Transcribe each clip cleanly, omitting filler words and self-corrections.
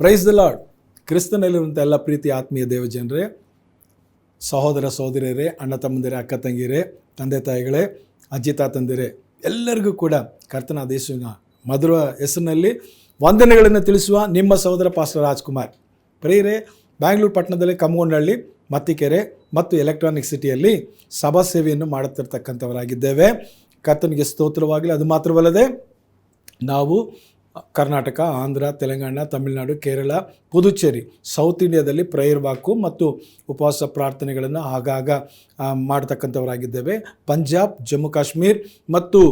Praise the lord. ಕ್ರಿಸ್ತನಲ್ಲಿರುವಂಥ ಎಲ್ಲ ಪ್ರೀತಿ ಆತ್ಮೀಯ ದೇವಜನರೇ, ಸಹೋದರ ಸಹೋದರಿಯರೇ, ಅಣ್ಣ ತಮ್ಮಂದಿರೇ, ಅಕ್ಕ ತಂಗಿರೇ, ತಂದೆ ತಾಯಿಗಳೇ, ಅಜ್ಜಿ ತಾತಂದಿರೇ, ಎಲ್ಲರಿಗೂ ಕೂಡ ಕರ್ತನಾದ ಯೇಸುವಿನ ಮಧುರ ಹೆಸರಿನಲ್ಲಿ ವಂದನೆಗಳನ್ನು ತಿಳಿಸುವ ನಿಮ್ಮ ಸಹೋದರ ಪಾಸ್ಟರ್ ರಾಜ್ಕುಮಾರ್. ಪ್ರಿಯರೇ, ಬ್ಯಾಂಗ್ಳೂರು ಪಟ್ಟಣದಲ್ಲಿ ಕಮ್ಮಗೊಂಡಹಳ್ಳಿ, ಮತ್ತಿಕೆರೆ ಮತ್ತು ಎಲೆಕ್ಟ್ರಾನಿಕ್ ಸಿಟಿಯಲ್ಲಿ ಸಭಾ ಸೇವೆಯನ್ನು ಮಾಡುತ್ತಿರ್ತಕ್ಕಂಥವರಾಗಿದ್ದೇವೆ. ಕರ್ತನಿಗೆ ಸ್ತೋತ್ರವಾಗಲಿ. ಅದು ಮಾತ್ರವಲ್ಲದೆ ನಾವು ಕರ್ನಾಟಕ, ಆಂಧ್ರ, ತೆಲಂಗಾಣ, ತಮಿಳುನಾಡು, ಕೇರಳ, ಪುದುಚೇರಿ, ಸೌತ್ ಇಂಡಿಯಾದಲ್ಲಿ ಪ್ರೇಯರ್ ವಾಕು ಮತ್ತು ಉಪವಾಸ ಪ್ರಾರ್ಥನೆಗಳನ್ನು ಆಗಾಗ ಮಾಡ್ತಕ್ಕಂಥವರಾಗಿದ್ದೇವೆ. ಪಂಜಾಬ್, ಜಮ್ಮು ಕಾಶ್ಮೀರ್ ಮತ್ತು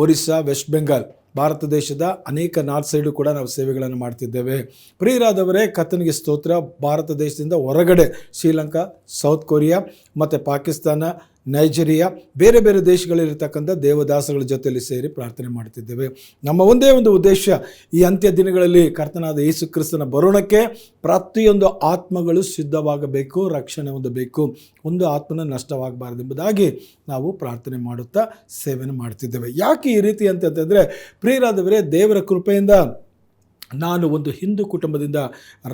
ಒರಿಸ್ಸಾ, ವೆಸ್ಟ್ ಬೆಂಗಾಲ್, ಭಾರತ ದೇಶದ ಅನೇಕ ನಾರ್ತ್ ಸೈಡು ಕೂಡ ನಾವು ಸೇವೆಗಳನ್ನು ಮಾಡ್ತಿದ್ದೇವೆ. ಪ್ರಿಯರಾದವರೇ, ಕರ್ತನಿಗೆ ಸ್ತೋತ್ರ. ಭಾರತ ದೇಶದಿಂದ ಹೊರಗಡೆ ಶ್ರೀಲಂಕಾ, ಸೌತ್ ಕೊರಿಯಾ ಮತ್ತು ಪಾಕಿಸ್ತಾನ, ನೈಜೀರಿಯಾ, ಬೇರೆ ಬೇರೆ ದೇಶಗಳಲ್ಲಿರ್ತಕ್ಕಂಥ ದೇವದಾಸಗಳ ಜೊತೆಯಲ್ಲಿ ಸೇರಿ ಪ್ರಾರ್ಥನೆ ಮಾಡ್ತಿದ್ದೇವೆ. ನಮ್ಮ ಒಂದೇ ಒಂದು ಉದ್ದೇಶ, ಈ ಅಂತ್ಯ ದಿನಗಳಲ್ಲಿ ಕರ್ತನಾದ ಯೇಸು ಕ್ರಿಸ್ತನ ಬರೋಣಕ್ಕೆ ಪ್ರತಿಯೊಂದು ಆತ್ಮಗಳು ಸಿದ್ಧವಾಗಬೇಕು, ರಕ್ಷಣೆ ಹೊಂದಬೇಕು, ಒಂದು ಆತ್ಮನ ನಷ್ಟವಾಗಬಾರದು ಎಂಬುದಾಗಿ ನಾವು ಪ್ರಾರ್ಥನೆ ಮಾಡುತ್ತಾ ಸೇವೆಯನ್ನು ಮಾಡ್ತಿದ್ದೇವೆ. ಯಾಕೆ ಈ ರೀತಿ ಅಂತಂದರೆ, ಪ್ರಿಯರಾದವರೇ, ದೇವರ ಕೃಪೆಯಿಂದ ನಾನು ಒಂದು ಹಿಂದೂ ಕುಟುಂಬದಿಂದ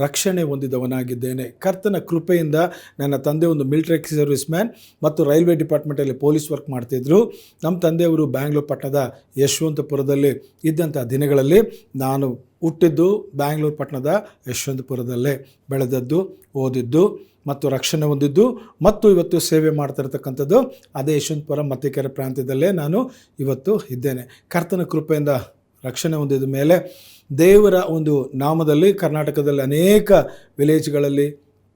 ರಕ್ಷಣೆ ಹೊಂದಿದವನಾಗಿದ್ದೇನೆ. ಕರ್ತನ ಕೃಪೆಯಿಂದ ನನ್ನ ತಂದೆ ಒಂದು ಮಿಲಿಟರಿ ಸರ್ವಿಸ್ ಮ್ಯಾನ್ ಮತ್ತು ರೈಲ್ವೆ ಡಿಪಾರ್ಟ್ಮೆಂಟಲ್ಲಿ ಪೊಲೀಸ್ ವರ್ಕ್ ಮಾಡ್ತಿದ್ರು. ನಮ್ಮ ತಂದೆಯವರು ಬ್ಯಾಂಗ್ಳೂರು ಪಟ್ಟಣದ ಯಶವಂತಪುರದಲ್ಲಿ ಇದ್ದಂಥ ದಿನಗಳಲ್ಲಿ ನಾನು ಹುಟ್ಟಿದ್ದು ಬ್ಯಾಂಗ್ಳೂರು ಪಟ್ಟಣದ ಯಶವಂತಪುರದಲ್ಲೇ ಬೆಳೆದದ್ದು, ಓದಿದ್ದು ಮತ್ತು ರಕ್ಷಣೆ ಹೊಂದಿದ್ದು ಮತ್ತು ಇವತ್ತು ಸೇವೆ ಮಾಡ್ತಿರ್ತಕ್ಕಂಥದ್ದು ಅದೇ ಯಶವಂತಪುರ ಮತ್ತಿಕೆರೆ ಪ್ರಾಂತ್ಯದಲ್ಲೇ ನಾನು ಇವತ್ತು ಇದ್ದೇನೆ. ಕರ್ತನ ಕೃಪೆಯಿಂದ ರಕ್ಷಣೆ ಹೊಂದಿದ ಮೇಲೆ ದೇವರ ಒಂದು ನಾಮದಲ್ಲಿ ಕರ್ನಾಟಕದಲ್ಲಿ ಅನೇಕ ವಿಲೇಜ್ಗಳಲ್ಲಿ,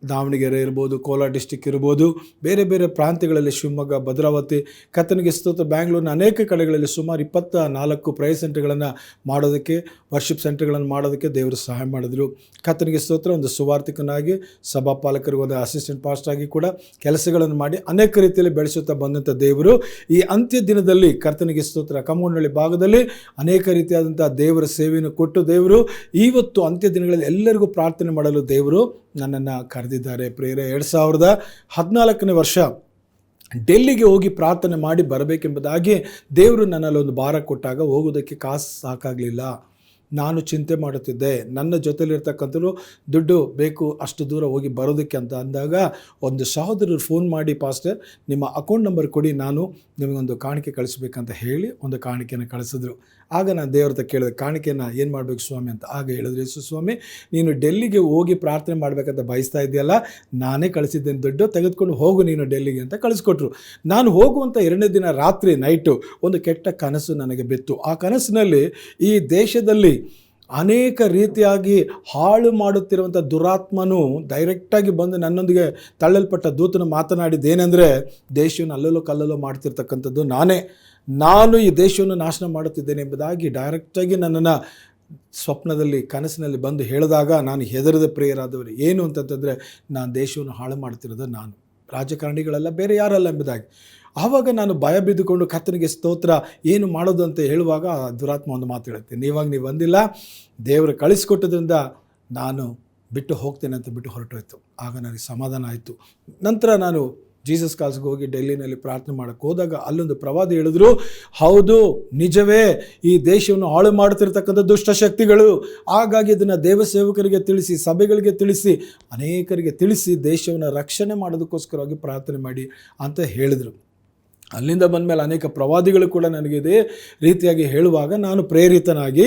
ದಾವಣಗೆರೆ ಇರ್ಬೋದು, ಕೋಲಾರ ಡಿಸ್ಟಿಕ್ ಇರ್ಬೋದು, ಬೇರೆ ಬೇರೆ ಪ್ರಾಂತ್ಯಗಳಲ್ಲಿ, ಶಿವಮೊಗ್ಗ, ಭದ್ರಾವತಿ, ಕರ್ತನಿಗೆ ಸ್ತೋತ್ರ, ಬ್ಯಾಂಗ್ಳೂರಿನ ಅನೇಕ ಕಡೆಗಳಲ್ಲಿ ಸುಮಾರು 24 ಪ್ರೇಯರ್ ಸೆಂಟರ್ಗಳನ್ನು ಮಾಡೋದಕ್ಕೆ, ವರ್ಷಿಪ್ ಸೆಂಟರ್ಗಳನ್ನು ಮಾಡೋದಕ್ಕೆ ದೇವರು ಸಹಾಯ ಮಾಡಿದ್ರು. ಕರ್ತನಿಗೆ ಸ್ತೋತ್ರ. ಒಂದು ಸುವಾರ್ಥಿಕನಾಗಿ, ಸಭಾಪಾಲಕರಿಗೆ ಒಂದು ಅಸಿಸ್ಟೆಂಟ್ ಪಾಸ್ಟರ್ ಆಗಿ ಕೂಡ ಕೆಲಸಗಳನ್ನು ಮಾಡಿ ಅನೇಕ ರೀತಿಯಲ್ಲಿ ಬೆಳೆಸುತ್ತಾ ಬಂದಂಥ ದೇವರು ಈ ಅಂತ್ಯ ದಿನದಲ್ಲಿ ಕರ್ತನಿಗೆ ಸ್ತೋತ್ರ ಕಮ್ಮಗೊಂಡಹಳ್ಳಿ ಭಾಗದಲ್ಲಿ ಅನೇಕ ರೀತಿಯಾದಂಥ ದೇವರ ಸೇವೆಯನ್ನು ಕೊಟ್ಟು ದೇವರು ಇವತ್ತು ಅಂತ್ಯ ದಿನಗಳಲ್ಲಿ ಎಲ್ಲರಿಗೂ ಪ್ರಾರ್ಥನೆ ಮಾಡಲು ದೇವರು ನನ್ನನ್ನು ಕರೆದಿದ್ದಾರೆ. ಪ್ರೇರೆ 2014ನೇ ವರ್ಷ ಡೆಲ್ಲಿಗೆ ಹೋಗಿ ಪ್ರಾರ್ಥನೆ ಮಾಡಿ ಬರಬೇಕೆಂಬುದಾಗಿ ದೇವರು ನನ್ನಲ್ಲಿ ಒಂದು ಭಾರ ಕೊಟ್ಟಾಗ ಹೋಗೋದಕ್ಕೆ ಕಾಸು ಸಾಕಾಗಲಿಲ್ಲ. ನಾನು ಚಿಂತೆ ಮಾಡುತ್ತಿದ್ದೆ, ನನ್ನ ಜೊತೆಲಿರ್ತಕ್ಕಂಥವ್ರು ದುಡ್ಡು ಬೇಕು ಅಷ್ಟು ದೂರ ಹೋಗಿ ಬರೋದಕ್ಕೆ ಅಂತ ಅಂದಾಗ ಒಂದು ಸಹೋದರರು ಫೋನ್ ಮಾಡಿ, ಪಾಸ್ಟರ್ ನಿಮ್ಮ ಅಕೌಂಟ್ ನಂಬರ್ ಕೊಡಿ, ನಾನು ನಿಮಗೊಂದು ಕಾಣಿಕೆ ಕಳಿಸ್ಬೇಕಂತ ಹೇಳಿ ಒಂದು ಕಾಣಿಕೆಯನ್ನು ಕಳಿಸಿದ್ರು. ಆಗ ನಾನು ದೇವ್ರತ ಕೇಳಿದೆ, ಕಾಣಿಕೆಯನ್ನು ಏನು ಮಾಡಬೇಕು ಸ್ವಾಮಿ ಅಂತ. ಆಗ ಹೇಳಿದ್ರು, ಯೇಸು ಸ್ವಾಮಿ, ನೀನು ಡೆಲ್ಲಿಗೆ ಹೋಗಿ ಪ್ರಾರ್ಥನೆ ಮಾಡಬೇಕಂತ ಬಯಸ್ತಾ ಇದೆಯಲ್ಲ, ನಾನೇ ಕಳಿಸಿದ್ದೇನೆ, ದುಡ್ಡು ತೆಗೆದುಕೊಂಡು ಹೋಗು ನೀನು ಡೆಲ್ಲಿಗೆ ಅಂತ ಕಳಿಸ್ಕೊಟ್ರು. ನಾನು ಹೋಗುವಂಥ 2ನೇ ದಿನ ರಾತ್ರಿ ನೈಟು ಒಂದು ಕೆಟ್ಟ ಕನಸು ನನಗೆ ಬಿತ್ತು. ಆ ಕನಸಿನಲ್ಲಿ ಈ ದೇಶದಲ್ಲಿ ಅನೇಕ ರೀತಿಯಾಗಿ ಹಾಳು ಮಾಡುತ್ತಿರುವಂಥ ದುರಾತ್ಮನು ಡೈರೆಕ್ಟಾಗಿ ಬಂದು ನನ್ನೊಂದಿಗೆ ತಳ್ಳಲ್ಪಟ್ಟ ದೂತನು ಮಾತನಾಡಿದ್ದೇನೆಂದರೆ, ದೇಶವನ್ನು ಅಲ್ಲಲ್ಲೋ ಕಲ್ಲಲ್ಲೋ ಮಾಡ್ತಿರ್ತಕ್ಕಂಥದ್ದು ನಾನು ಈ ದೇಶವನ್ನು ನಾಶನ ಮಾಡುತ್ತಿದ್ದೇನೆ ಎಂಬುದಾಗಿ ಡೈರೆಕ್ಟಾಗಿ ನನ್ನನ್ನು ಸ್ವಪ್ನದಲ್ಲಿ, ಕನಸಿನಲ್ಲಿ ಬಂದು ಹೇಳಿದಾಗ ನಾನು ಹೆದರದ ಪ್ರಿಯರಾದವರು. ಏನು ಅಂತಂತಂದರೆ, ನಾನು ದೇಶವನ್ನು ಹಾಳು ಮಾಡ್ತಿರೋದು ನಾನು, ರಾಜಕಾರಣಿಗಳೆಲ್ಲ ಬೇರೆ ಯಾರಲ್ಲ ಎಂಬುದಾಗಿ. ಆವಾಗ ನಾನು ಭಯ ಬಿದ್ದುಕೊಂಡು ಕರ್ತನಿಗೆ ಸ್ತೋತ್ರ, ಏನು ಮಾಡೋದು ಅಂತ ಹೇಳುವಾಗ ದುರಾತ್ಮ ಒಂದು ಮಾತು ಹೇಳುತ್ತೆ, ನೀವು ಬಂದಿಲ್ಲ, ದೇವರು ಕಳಿಸ್ಕೊಟ್ಟದ್ರಿಂದ ನಾನು ಬಿಟ್ಟು ಹೋಗ್ತೇನೆ ಅಂತ ಬಿಟ್ಟು ಹೊರಟೋಯ್ತು. ಆಗ ನನಗೆ ಸಮಾಧಾನ ಆಯಿತು. ನಂತರ ನಾನು ಜೀಸಸ್ ಕಾಲ್ಸ್ಗೆ ಹೋಗಿ ಡೆಲ್ಲಿನಲ್ಲಿ ಪ್ರಾರ್ಥನೆ ಮಾಡೋಕ್ಕೆ ಹೋದಾಗ ಅಲ್ಲೊಂದು ಪ್ರವಾದಿ ಹೇಳಿದ್ರು, ಹೌದು ನಿಜವೇ, ಈ ದೇಶವನ್ನು ಹಾಳು ಮಾಡುತ್ತಿರ್ತಕ್ಕಂಥ ದುಷ್ಟಶಕ್ತಿಗಳು, ಹಾಗಾಗಿ ಇದನ್ನು ದೇವಸೇವಕರಿಗೆ ತಿಳಿಸಿ, ಸಭೆಗಳಿಗೆ ತಿಳಿಸಿ, ಅನೇಕರಿಗೆ ತಿಳಿಸಿ ದೇಶವನ್ನು ರಕ್ಷಣೆ ಮಾಡೋದಕ್ಕೋಸ್ಕರವಾಗಿ ಪ್ರಾರ್ಥನೆ ಮಾಡಿ ಅಂತ ಹೇಳಿದರು. ಅಲ್ಲಿಂದ ಬಂದಮೇಲೆ ಅನೇಕ ಪ್ರವಾದಿಗಳು ಕೂಡ ನನಗೆ ಇದೇ ರೀತಿಯಾಗಿ ಹೇಳುವಾಗ ನಾನು ಪ್ರೇರಿತನಾಗಿ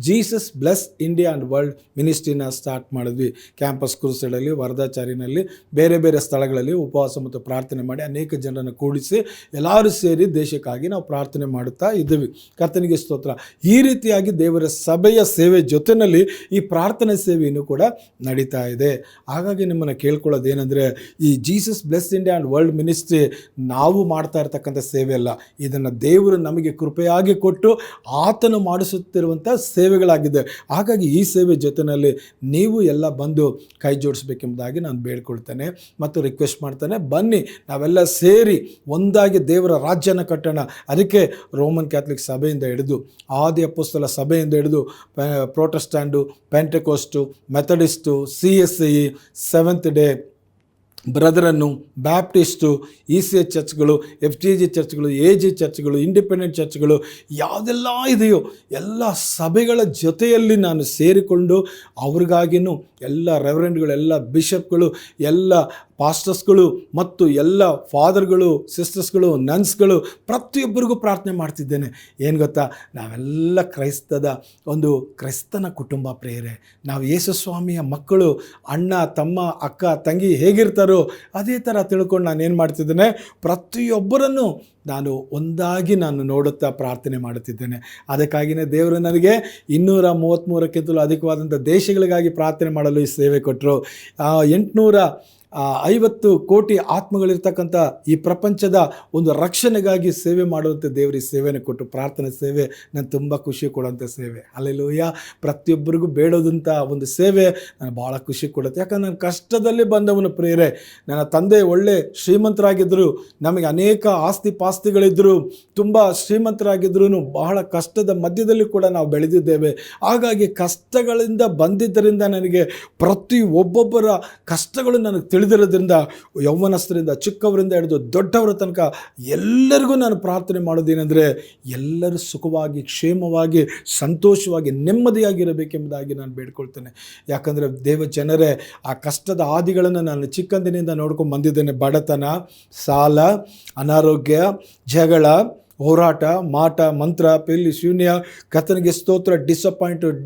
Jesus bless India and world ಮಿನಿಸ್ಟ್ರಿನ ಸ್ಟಾರ್ಟ್ ಮಾಡಿದ್ವಿ. ಕ್ಯಾಂಪಸ್ ಕ್ರೂಸೈಡಲ್ಲಿ, ವರದಾಚಾರಿನಲ್ಲಿ, ಬೇರೆ ಬೇರೆ ಸ್ಥಳಗಳಲ್ಲಿ ಉಪವಾಸ ಮತ್ತು ಪ್ರಾರ್ಥನೆ ಮಾಡಿ ಅನೇಕ ಜನರನ್ನು ಕೂಡಿಸಿ ಎಲ್ಲರೂ ಸೇರಿ ದೇಶಕ್ಕಾಗಿ ನಾವು ಪ್ರಾರ್ಥನೆ ಮಾಡುತ್ತಾ ಇದ್ದೀವಿ. ಕರ್ತನಿಗೆ ಸ್ತೋತ್ರ. ಈ ರೀತಿಯಾಗಿ ದೇವರ ಸಭೆಯ ಸೇವೆ ಜೊತೆಯಲ್ಲಿ ಈ ಪ್ರಾರ್ಥನೆ ಸೇವೆಯನ್ನು ಕೂಡ ನಡೀತಾ ಇದೆ. ಹಾಗಾಗಿ ನಿಮ್ಮನ್ನು ಕೇಳ್ಕೊಳ್ಳೋದೇನೆಂದರೆ, ಈ Jesus bless India and world ministry ನಾವು ಮಾಡ್ತಾ ಇರ್ತಕ್ಕಂಥ ಸೇವೆ ಅಲ್ಲ, ಇದನ್ನು ದೇವರು ನಮಗೆ ಕೃಪೆಯಾಗಿ ಕೊಟ್ಟು ಆತನು ಮಾಡಿಸುತ್ತಿರುವಂಥ ಸೇವೆಗಳಾಗಿದೆ. ಹಾಗಾಗಿ ಈ ಸೇವೆ ಜೊತೆಯಲ್ಲಿ ನೀವು ಎಲ್ಲ ಬಂದು ಕೈ ಜೋಡಿಸಬೇಕೆಂಬುದಾಗಿ ನಾನು ಬೇಡ್ಕೊಳ್ತೇನೆ ಮತ್ತು ರಿಕ್ವೆಸ್ಟ್ ಮಾಡ್ತೇನೆ. ಬನ್ನಿ ನಾವೆಲ್ಲ ಸೇರಿ ಒಂದಾಗಿ ದೇವರ ರಾಜ್ಯನ ಕಟ್ಟೋಣ. ಅದಕ್ಕೆ ರೋಮನ್ ಕ್ಯಾಥಲಿಕ್ ಸಭೆಯಿಂದ ಹಿಡಿದು, ಆದಿ ಅಪೊಸ್ತಲ ಸಭೆಯಿಂದ ಹಿಡಿದು, Protestant, Pentecost, Methodist, CSI, seventh day, Brethren, Baptist, ECH ಚರ್ಚ್ಗಳು, FTG ಚರ್ಚ್ಗಳು, AG ಚರ್ಚ್ಗಳು, ಇಂಡಿಪೆಂಡೆಂಟ್ ಚರ್ಚ್ಗಳು ಯಾವುದೆಲ್ಲ ಇದೆಯೋ ಎಲ್ಲ ಸಭೆಗಳ ಜೊತೆಯಲ್ಲಿ ನಾನು ಸೇರಿಕೊಂಡು ಅವ್ರಿಗಾಗಿನೂ ಎಲ್ಲ ರೆವರೆಂಡ್ಗಳು, ಎಲ್ಲ ಬಿಷಪ್ಗಳು, ಎಲ್ಲ ಪಾಸ್ಟರ್ಸ್ಗಳು ಮತ್ತು ಎಲ್ಲ ಫಾದರ್ಗಳು, ಸಿಸ್ಟರ್ಸ್ಗಳು, ನನ್ಸ್ಗಳು ಪ್ರತಿಯೊಬ್ಬರಿಗೂ ಪ್ರಾರ್ಥನೆ ಮಾಡ್ತಿದ್ದೇನೆ. ಏನು ಗೊತ್ತಾ, ನಾವೆಲ್ಲ ಕ್ರೈಸ್ತನ ಕುಟುಂಬ ಪ್ರೇರೆ. ನಾವು ಯೇಸು ಸ್ವಾಮಿಯ ಮಕ್ಕಳು. ಅಣ್ಣ, ತಮ್ಮ, ಅಕ್ಕ, ತಂಗಿ ಹೇಗಿರ್ತಾರೋ ಅದೇ ಥರ ತಿಳ್ಕೊಂಡು ನಾನು ಏನು ಮಾಡ್ತಿದ್ದೇನೆ, ಪ್ರತಿಯೊಬ್ಬರನ್ನು ನಾನು ಒಂದಾಗಿ ನೋಡುತ್ತಾ ಪ್ರಾರ್ಥನೆ ಮಾಡುತ್ತಿದ್ದೇನೆ. ಅದಕ್ಕಾಗಿಯೇ ದೇವರು ನನಗೆ 233ಕ್ಕಿಂತಲೂ ಅಧಿಕವಾದಂಥ ದೇಶಗಳಿಗಾಗಿ ಪ್ರಾರ್ಥನೆ ಮಾಡಲು ಈ ಸೇವೆ ಕೊಟ್ಟರು. 850 ಕೋಟಿ ಆತ್ಮಗಳಿರ್ತಕ್ಕಂಥ ಈ ಪ್ರಪಂಚದ ಒಂದು ರಕ್ಷಣೆಗಾಗಿ ಸೇವೆ ಮಾಡುವಂಥ ದೇವರು ಈ ಸೇವೆಯನ್ನು ಕೊಟ್ಟು, ಪ್ರಾರ್ಥನೆ ಸೇವೆ ನಾನು ತುಂಬ ಖುಷಿ ಕೊಡುವಂಥ ಸೇವೆ. ಹಲ್ಲೆಲೂಯಾ. ಪ್ರತಿಯೊಬ್ಬರಿಗೂ ಬೇಡೋದಂಥ ಒಂದು ಸೇವೆ ನನಗೆ ಭಾಳ ಖುಷಿ ಕೊಡುತ್ತೆ. ಯಾಕಂದ್ರೆ ನಾನು ಕಷ್ಟದಲ್ಲಿ ಬಂದವನು ಪ್ರೇರೆ. ನನ್ನ ತಂದೆ ಒಳ್ಳೆ ಶ್ರೀಮಂತರಾಗಿದ್ದರು, ನಮಗೆ ಅನೇಕ ಆಸ್ತಿ ಪಾಸ್ತಿಗಳಿದ್ದರು, ತುಂಬ ಶ್ರೀಮಂತರಾಗಿದ್ರೂ ಬಹಳ ಕಷ್ಟದ ಮಧ್ಯದಲ್ಲಿ ಕೂಡ ನಾವು ಬೆಳೆದಿದ್ದೇವೆ. ಹಾಗಾಗಿ ಕಷ್ಟಗಳಿಂದ ಬಂದಿದ್ದರಿಂದ ನನಗೆ ಒಬ್ಬೊಬ್ಬರ ಕಷ್ಟಗಳು ನನಗೆ ತಿಳಿದಿರೋದ್ರಿಂದ ಯೌವನಸ್ಥರಿಂದ ಚಿಕ್ಕವರಿಂದ ಹಿಡಿದು ದೊಡ್ಡವರ ತನಕ ಎಲ್ಲರಿಗೂ ನಾನು ಪ್ರಾರ್ಥನೆ ಮಾಡೋದೇನೆಂದರೆ, ಎಲ್ಲರೂ ಸುಖವಾಗಿ, ಕ್ಷೇಮವಾಗಿ, ಸಂತೋಷವಾಗಿ, ನೆಮ್ಮದಿಯಾಗಿರಬೇಕೆಂಬುದಾಗಿ ನಾನು ಬೇಡ್ಕೊಳ್ತೇನೆ. ಯಾಕಂದರೆ ದೇವ ಜನರೇ, ಆ ಕಷ್ಟದ ಹಾದಿಗಳನ್ನು ನಾನು ಚಿಕ್ಕಂದಿನಿಂದ ನೋಡ್ಕೊಂಡು ಬಂದಿದ್ದೇನೆ. ಬಡತನ, ಸಾಲ, ಅನಾರೋಗ್ಯ, ಜಗಳ, ಹೋರಾಟ, ಮಾಟ, ಮಂತ್ರ, ಪೆಲ್ಲಿ, ಶೂನ್ಯ, ಕರ್ತನಿಗೆ ಸ್ತೋತ್ರ,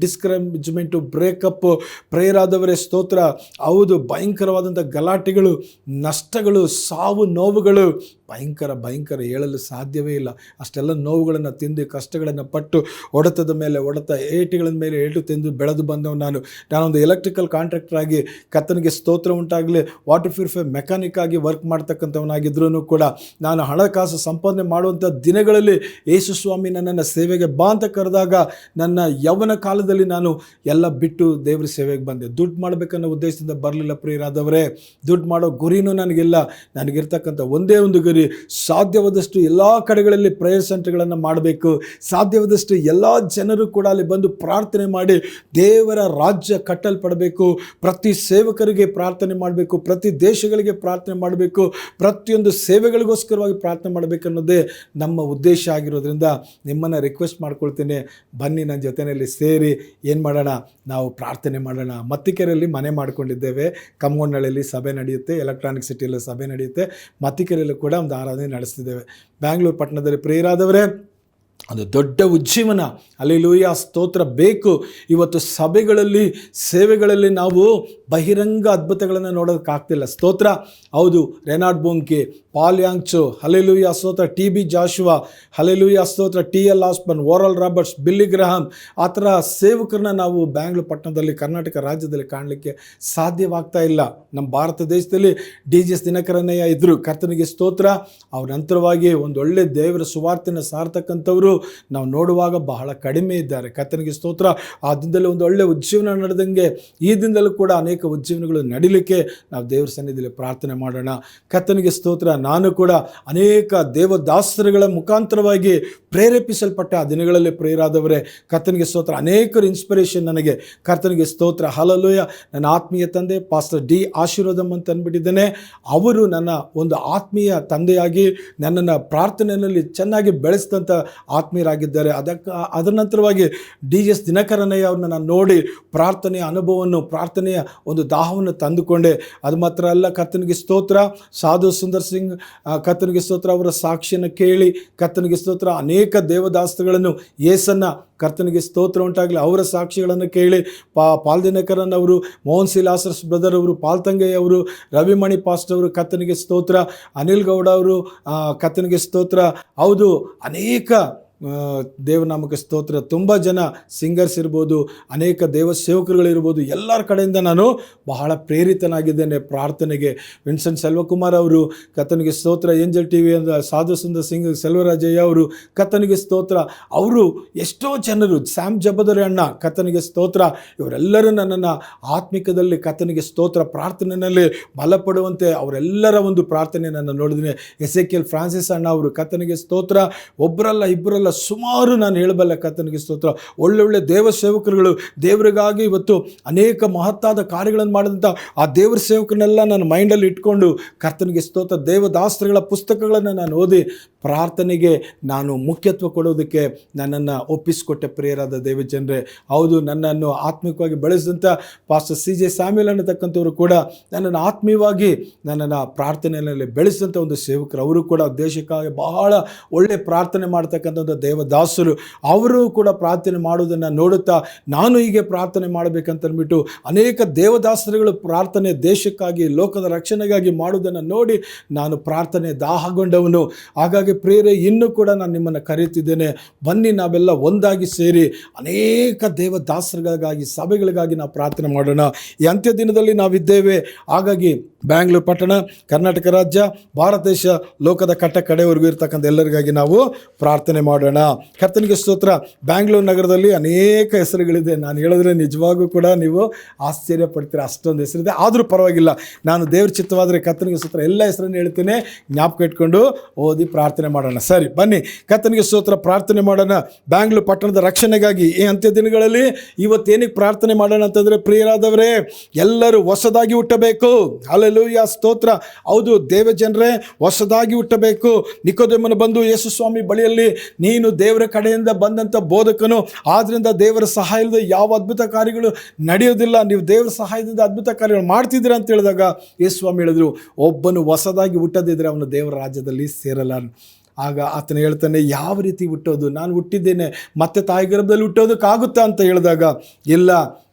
ಡಿಸ್ಕರೇಜ್ಮೆಂಟು, ಬ್ರೇಕಪ್, ಪ್ರೇಯರಾದವರೇ ಸ್ತೋತ್ರ. ಹೌದು, ಭಯಂಕರವಾದಂಥ ಗಲಾಟೆಗಳು, ನಷ್ಟಗಳು, ಸಾವು ನೋವುಗಳು ಭಯಂಕರ ಹೇಳಲು ಸಾಧ್ಯವೇ ಇಲ್ಲ. ಅಷ್ಟೆಲ್ಲ ನೋವುಗಳನ್ನು ತಿಂದು, ಕಷ್ಟಗಳನ್ನು ಪಟ್ಟು, ಹೊಡೆತದ ಮೇಲೆ ಹೊಡೆತ, ಏಟುಗಳ ಮೇಲೆ ಏಟು ತಿಂದು ಬೆಳೆದು ಬಂದವು. ನಾನೊಂದು ಎಲೆಕ್ಟ್ರಿಕಲ್ ಕಾಂಟ್ರಾಕ್ಟರ್ ಆಗಿ, ಕರ್ತನಿಗೆ ಸ್ತೋತ್ರ ಉಂಟಾಗಲಿ, ವಾಟರ್ ಪ್ಯೂರಿಫೈ ಮೆಕ್ಯಾನಿಕ್ ಆಗಿ ವರ್ಕ್ ಮಾಡ್ತಕ್ಕಂಥವನಾಗಿದ್ರೂ ಕೂಡ ನಾನು ಹಣಕಾಸು ಸಂಪಾದನೆ ಮಾಡುವಂಥ ದಿನಗಳಲ್ಲಿ ಯೇಸು ಸ್ವಾಮಿ ನನ್ನನ್ನು ಸೇವೆಗೆ ಬಾ ಅಂತ ಕರೆದಾಗ, ನನ್ನ ಯೌವನ ಕಾಲದಲ್ಲಿ ನಾನು ಎಲ್ಲ ಬಿಟ್ಟು ದೇವ್ರ ಸೇವೆಗೆ ಬಂದೆ. ದುಡ್ಡು ಮಾಡಬೇಕನ್ನೋ ಉದ್ದೇಶದಿಂದ ಬರಲಿಲ್ಲ ಪ್ರಿಯರಾದವರೇ. ದುಡ್ಡು ಮಾಡೋ ಗುರಿನೂ ನನಗಿಲ್ಲ. ನನಗಿರ್ತಕ್ಕಂಥ ಒಂದೇ ಒಂದು ಗುರಿ, ಸಾಧ್ಯವಾದಷ್ಟು ಎಲ್ಲ ಕಡೆಗಳಲ್ಲಿ ಪ್ರೇಯರ್ ಸೆಂಟರ್ಗಳನ್ನು ಮಾಡಬೇಕು. ಸಾಧ್ಯವಾದಷ್ಟು ಎಲ್ಲ ಜನರು ಕೂಡ ಅಲ್ಲಿ ಬಂದು ಪ್ರಾರ್ಥನೆ ಮಾಡಿ ದೇವರ ರಾಜ್ಯ ಕಟ್ಟಲ್ಪಡಬೇಕು. ಪ್ರತಿ ಸೇವಕರಿಗೆ ಪ್ರಾರ್ಥನೆ ಮಾಡಬೇಕು, ಪ್ರತಿ ದೇಶಗಳಿಗೆ ಪ್ರಾರ್ಥನೆ ಮಾಡಬೇಕು, ಪ್ರತಿಯೊಂದು ಸೇವೆಗಳಿಗೋಸ್ಕರವಾಗಿ ಪ್ರಾರ್ಥನೆ ಮಾಡಬೇಕನ್ನೋದೇ ನಮ್ಮ ಉದ್ದೇಶ ಆಗಿರೋದ್ರಿಂದ ನಿಮ್ಮನ್ನು ರಿಕ್ವೆಸ್ಟ್ ಮಾಡ್ಕೊಳ್ತೇನೆ, ಬನ್ನಿ ನನ್ನ ಜೊತೆಯಲ್ಲಿ ಸೇರಿ ಏನು ಮಾಡೋಣ, ನಾವು ಪ್ರಾರ್ಥನೆ ಮಾಡೋಣ. ಮತ್ತಿಕೆರೆಯಲ್ಲಿ ಮನೆ ಮಾಡ್ಕೊಂಡಿದ್ದೇವೆ. ಕಮ್ಮಗೊಂಡಳ್ಳಿಯಲ್ಲಿ ಸಭೆ ನಡೆಯುತ್ತೆ, ಎಲೆಕ್ಟ್ರಾನಿಕ್ ಸಿಟಿಯಲ್ಲಿ ಸಭೆ ನಡೆಯುತ್ತೆ. ಮತ್ತಿಕೆರೆಯಲ್ಲಿ ಕೂಡ ಒಂದು ಆರಾಧನೆ ನಡೆಸ್ತಿದ್ದೇವೆ. ಬ್ಯಾಂಗ್ಳೂರು ಪಟ್ಟಣದಲ್ಲಿ ಪ್ರೇಯರಾದವರೇ, ಅದು ದೊಡ್ಡ ಉಜ್ಜೀವನ. ಹಲ್ಲೆಲೂಯಾ, ಸ್ತೋತ್ರ ಬೇಕು. ಇವತ್ತು ಸಭೆಗಳಲ್ಲಿ, ಸೇವೆಗಳಲ್ಲಿ ನಾವು ಬಹಿರಂಗ ಅದ್ಭುತಗಳನ್ನು ನೋಡೋದಕ್ಕಾಗ್ತಿಲ್ಲ. ಸ್ತೋತ್ರ. ಹೌದು, ರೆನಾರ್ಡ್ ಬೋಂಕೆ, ಪಾಲ್ ಯಾಂಗ್ಚೋ, ಹಲ್ಲೆಲೂಯಾ ಸ್ತೋತ್ರ, TB ಜಾಶುವಾ, ಹಲ್ಲೆಲೂಯಾ ಸ್ತೋತ್ರ, TL ಆಸ್ಪನ್, ಓರಲ್ ರಾಬರ್ಟ್ಸ್, ಬಿಲ್ಲಿ ಗ್ರಹಾಮ್, ಆ ಥರ ಸೇವಕರನ್ನ ನಾವು ಬ್ಯಾಂಗ್ಳೂರು ಪಟ್ಟಣದಲ್ಲಿ, ಕರ್ನಾಟಕ ರಾಜ್ಯದಲ್ಲಿ ಕಾಣಲಿಕ್ಕೆ ಸಾಧ್ಯವಾಗ್ತಾ ಇಲ್ಲ. ನಮ್ಮ ಭಾರತ ದೇಶದಲ್ಲಿ DGS ದಿನಕರನಯ್ಯ ಇದ್ದರು, ಕರ್ತನಿಗೆ ಸ್ತೋತ್ರ. ಅವ್ರ ನಂತರವಾಗಿ ಒಂದು ಒಳ್ಳೆ ದೇವರ ಸುವಾರ್ತೆನ ಸಾರ್ತಕ್ಕಂಥವ್ರು ನಾವು ನೋಡುವಾಗ ಬಹಳ ಕಡಿಮೆ ಇದ್ದಾರೆ. ಕರ್ತನಿಗೆ ಸ್ತೋತ್ರ. ಆ ದಿನದಲ್ಲಿ ಒಂದು ಒಳ್ಳೆ ಉಜ್ಜೀವನ ನಡೆದಂಗೆ ಈ ದಿನದಲ್ಲೂ ಕೂಡ ಅನೇಕ ಉಜ್ಜೀವನಗಳು ನಡೀಲಿಕ್ಕೆ ನಾವು ದೇವರ ಸನ್ನಿಧಿಯಲ್ಲಿ ಪ್ರಾರ್ಥನೆ ಮಾಡೋಣ. ಕರ್ತನಿಗೆ ಸ್ತೋತ್ರ. ನಾನು ಕೂಡ ಅನೇಕ ದೇವದಾಸರುಗಳ ಮುಖಾಂತರವಾಗಿ ಪ್ರೇರೇಪಿಸಲ್ಪಟ್ಟ ಆ ದಿನಗಳಲ್ಲಿ ಪ್ರೇರಾದವರೇ, ಕರ್ತನಿಗೆ ಸ್ತೋತ್ರ. ಅನೇಕರು ಇನ್ಸ್ಪಿರೇಷನ್ ನನಗೆ. ಕರ್ತನಿಗೆ ಸ್ತೋತ್ರ. ಹಲ್ಲೆಲೂಯಾ. ನನ್ನ ಆತ್ಮೀಯ ತಂದೆ ಪಾಸ್ಟರ್ D ಆಶೀರ್ವಾದಂ ಅಂತ ಅಂದ್ಬಿಟ್ಟಿದ್ದೇನೆ. ಅವರು ನನ್ನ ಒಂದು ಆತ್ಮೀಯ ತಂದೆಯಾಗಿ ನನ್ನನ್ನು ಪ್ರಾರ್ಥನೆಯಲ್ಲಿ ಚೆನ್ನಾಗಿ ಬೆಳೆಸಿದಂಥ ಆತ್ಮೀಯರಾಗಿದ್ದಾರೆ. ಅದರ ನಂತರವಾಗಿ DGS ದಿನಕರನಯ್ಯ ಅವ್ರನ್ನ ನಾನು ನೋಡಿ ಪ್ರಾರ್ಥನೆಯ ಅನುಭವವನ್ನು, ಪ್ರಾರ್ಥನೆಯ ಒಂದು ದಾಹವನ್ನು ತಂದುಕೊಂಡೆ. ಅದು ಮಾತ್ರ ಅಲ್ಲ, ಕರ್ತನಿಗೆ ಸ್ತೋತ್ರ. ಸಾಧು ಸುಂದರ್ ಸಿಂಗ್, ಕರ್ತನಿಗೆ ಸ್ತೋತ್ರ, ಅವರ ಸಾಕ್ಷಿಯನ್ನು ಕೇಳಿ, ಕರ್ತನಿಗೆ ಸ್ತೋತ್ರ, ಅನೇಕ ದೇವದಾಸಗಳನ್ನು, ಯೇಸನ್ನ, ಕರ್ತನಿಗೆ ಸ್ತೋತ್ರ ಉಂಟಾಗಲಿ, ಅವರ ಸಾಕ್ಷಿಗಳನ್ನು ಕೇಳಿ, ಪಾಲ್ ದಿನಕರನ್ ಅವರು, ಮೋಹನ್ ಸಿ ಲಾಸರ್ಸ್ ಬ್ರದರ್ ಅವರು, ಪಾಲ್ತಂಗಯ್ಯ ಅವರು, ರವಿಮಣಿ ಪಾಸ್ಟ್ ಅವರು, ಕರ್ತನಿಗೆ ಸ್ತೋತ್ರ, ಅನಿಲ್ ಗೌಡ ಅವರು, ಕರ್ತನಿಗೆ ಸ್ತೋತ್ರ. ಹೌದು, ಅನೇಕ ದೇವನಾಮಕ ಸ್ತೋತ್ರ. ತುಂಬ ಜನ ಸಿಂಗರ್ಸ್ ಇರ್ಬೋದು, ಅನೇಕ ದೇವ ಸೇವಕರುಗಳಿರ್ಬೋದು, ಎಲ್ಲರ ಕಡೆಯಿಂದ ನಾನು ಬಹಳ ಪ್ರೇರಿತನಾಗಿದ್ದೇನೆ ಪ್ರಾರ್ಥನೆಗೆ. ವಿನ್ಸೆಂಟ್ ಸೆಲ್ವಕುಮಾರ್ ಅವರು, ಕರ್ತನಿಗೆ ಸ್ತೋತ್ರ. ಏಂಜಲ್ TV ಅಂದ ಸಾಧು ಸುಂದರ್ ಸಿಂಗ್, ಸೆಲ್ವರಾಜಯ್ಯ ಅವರು, ಕರ್ತನಿಗೆ ಸ್ತೋತ್ರ. ಅವರು ಎಷ್ಟೋ ಜನರು, ಸ್ಯಾಮ್ ಜಬದರಿ ಅಣ್ಣ, ಕರ್ತನಿಗೆ ಸ್ತೋತ್ರ. ಇವರೆಲ್ಲರೂ ನನ್ನನ್ನು ಆತ್ಮಿಕದಲ್ಲಿ, ಕರ್ತನಿಗೆ ಸ್ತೋತ್ರ, ಪ್ರಾರ್ಥನೆಯಲ್ಲಿ ಬಲಪಡುವಂತೆ ಅವರೆಲ್ಲರ ಒಂದು ಪ್ರಾರ್ಥನೆ ನಾನು ನೋಡಿದ್ದೀನಿ. ಎಸೆಕಿಯಲ್ ಫ್ರಾನ್ಸಿಸ್ ಅಣ್ಣ ಅವರು, ಕರ್ತನಿಗೆ ಸ್ತೋತ್ರ. ಒಬ್ಬರಲ್ಲ ಇಬ್ಬರಲ್ಲ ಒಬ್ಬರಲ್ಲ, ಸುಮಾರು ನಾನು ಹೇಳಬಲ್ಲೆ. ಕರ್ತನಿಗೆ ಸ್ತೋತ್ರ. ಒಳ್ಳೊಳ್ಳೆ ದೇವ ಸೇವಕರುಗಳು ದೇವರಿಗಾಗಿ ಇವತ್ತು ಅನೇಕ ಮಹತ್ತಾದ ಕಾರ್ಯಗಳನ್ನು ಮಾಡಿದಂಥ ಆ ದೇವರ ಸೇವಕರನ್ನೆಲ್ಲ ನಾನು ಮೈಂಡಲ್ಲಿ ಇಟ್ಕೊಂಡು ಕರ್ತನಿಗೆ ಸ್ತೋತ್ರ ದೇವದಾಸರುಗಳ ಪುಸ್ತಕಗಳನ್ನು ನಾನು ಓದಿ ಪ್ರಾರ್ಥನೆಗೆ ನಾನು ಮುಖ್ಯತ್ವ ಕೊಡೋದಕ್ಕೆ ನನ್ನನ್ನು ಒಪ್ಪಿಸಿಕೊಟ್ಟೆ. ಪ್ರಿಯರಾದ ದೇವಜನರೇ, ಹೌದು, ನನ್ನನ್ನು ಆತ್ಮಿಕವಾಗಿ ಬೆಳೆಸಿದಂಥ ಪಾಸ್ಟರ್ CJ ಸ್ಯಾಮ್ಯುಯಲ್ ಅನ್ನತಕ್ಕಂಥವರು ಕೂಡ ನನ್ನನ್ನು ಆತ್ಮೀಯವಾಗಿ ನನ್ನನ್ನು ಪ್ರಾರ್ಥನೆಯಲ್ಲಿ ಬೆಳೆಸಿದಂಥ ಒಂದು ಸೇವಕರು. ಅವರು ಕೂಡ ದೇಶಕ್ಕಾಗಿ ಬಹಳ ಒಳ್ಳೆ ಪ್ರಾರ್ಥನೆ ಮಾಡ್ತಕ್ಕಂಥ ಒಂದು ದೇವದಾಸರು. ಅವರು ಕೂಡ ಪ್ರಾರ್ಥನೆ ಮಾಡೋದನ್ನು ನೋಡುತ್ತಾ ನಾನು ಹೀಗೆ ಪ್ರಾರ್ಥನೆ ಮಾಡಬೇಕಂತ ಅಂದ್ಬಿಟ್ಟು ಅನೇಕ ದೇವದಾಸರುಗಳು ಪ್ರಾರ್ಥನೆ ದೇಶಕ್ಕಾಗಿ ಲೋಕದ ರಕ್ಷಣೆಗಾಗಿ ಮಾಡೋದನ್ನು ನೋಡಿ ನಾನು ಪ್ರಾರ್ಥನೆ ದಾಹಗೊಂಡವನು. ಹಾಗಾಗಿ ಪ್ರಿಯರೇ, ಇನ್ನೂ ಕೂಡ ನಾನು ನಿಮ್ಮನ್ನು ಕರೆಯುತ್ತಿದ್ದೇನೆ, ಬನ್ನಿ ನಾವೆಲ್ಲ ಒಂದಾಗಿ ಸೇರಿ ಅನೇಕ ದೇವದಾಸರುಗಳಿಗಾಗಿ ಸಭೆಗಳಿಗಾಗಿ ನಾವು ಪ್ರಾರ್ಥನೆ ಮಾಡೋಣ. ಈ ಅಂತ್ಯ ದಿನದಲ್ಲಿ ನಾವಿದ್ದೇವೆ. ಹಾಗಾಗಿ ಬ್ಯಾಂಗ್ಳೂರು ಪಟ್ಟಣ, ಕರ್ನಾಟಕ ರಾಜ್ಯ, ಭಾರತ ದೇಶ, ಲೋಕದ ಕಟ್ಟ ಕಡೆವರೆಗೂ ಇರ್ತಕ್ಕಂಥ ಎಲ್ಲರಿಗಾಗಿ ನಾವು ಪ್ರಾರ್ಥನೆ ಮಾಡೋಣ. ಕರ್ತನಿಗೆ ಸ್ತೋತ್ರ. ಬ್ಯಾಂಗ್ಳೂರು ನಗರದಲ್ಲಿ ಅನೇಕ ಹೆಸರುಗಳಿದೆ. ನಾನು ಹೇಳಿದ್ರೆ ನಿಜವಾಗೂ ಕೂಡ ನೀವು ಆಶ್ಚರ್ಯ ಪಡ್ತೀರ, ಅಷ್ಟೊಂದು ಹೆಸರಿದೆ. ಆದರೂ ಪರವಾಗಿಲ್ಲ, ನಾನು ದೇವ್ರ ಚಿತ್ತವಾದರೆ ಕರ್ತನಿಗೆ ಸ್ತೋತ್ರ ಎಲ್ಲ ಹೆಸರನ್ನು ಹೇಳ್ತೇನೆ, ಜ್ಞಾಪಕ ಇಟ್ಕೊಂಡು ಓದಿ ಪ್ರಾರ್ಥನೆ ಮಾಡೋಣ. ಸರಿ, ಬನ್ನಿ ಕರ್ತನಿಗೆ ಸ್ತೋತ್ರ ಪ್ರಾರ್ಥನೆ ಮಾಡೋಣ. ಬ್ಯಾಂಗ್ಳೂರು ಪಟ್ಟಣದ ರಕ್ಷಣೆಗಾಗಿ ಈ ಅಂತ್ಯ ದಿನಗಳಲ್ಲಿ ಇವತ್ತೇನಿಗೆ ಪ್ರಾರ್ಥನೆ ಮಾಡೋಣ ಅಂತಂದರೆ, ಪ್ರಿಯರಾದವರೇ, ಎಲ್ಲರೂ ಹೊಸದಾಗಿ ಹುಟ್ಟಬೇಕು. ಹಲ್ಲೆಲೂಯಾ, ಸ್ತೋತ್ರ. ಹೌದು ದೇವಜನರೇ, ಹೊಸದಾಗಿ ಹುಟ್ಟಬೇಕು. ನಿಕೋದೇಮನು ಬಂದು ಯೇಸು ಸ್ವಾಮಿ ಬಳಿಯಲ್ಲಿ, ನೀನು ದೇವರ ಕಡೆಯಿಂದ ಬಂದಂಥ ಬೋಧಕನು, ಆದ್ದರಿಂದ ದೇವರ ಸಹಾಯದಿಂದ ಯಾವ ಅದ್ಭುತ ಕಾರ್ಯಗಳು ನಡೆಯೋದಿಲ್ಲ, ನೀವು ದೇವರ ಸಹಾಯದಿಂದ ಅದ್ಭುತ ಕಾರ್ಯಗಳು ಮಾಡ್ತಿದ್ದೀರಾ ಅಂತ ಹೇಳಿದಾಗ ಯೇಸು ಸ್ವಾಮಿ ಹೇಳಿದ್ರು, ಒಬ್ಬನು ಹೊಸದಾಗಿ ಹುಟ್ಟದಿದ್ದರೆ ಅವನು ದೇವರ ರಾಜ್ಯದಲ್ಲಿ ಸೇರಲ್ಲ. ಆಗ ಆತನು ಹೇಳ್ತಾನೆ, ಯಾವ ರೀತಿ ಹುಟ್ಟೋದು? ನಾನು ಹುಟ್ಟಿದ್ದೇನೆ, ಮತ್ತೆ ತಾಯಿ ಗರ್ಭದಲ್ಲಿ ಹುಟ್ಟೋದಕ್ಕಾಗುತ್ತಾ ಅಂತ ಹೇಳಿದಾಗ, ಇಲ್ಲ,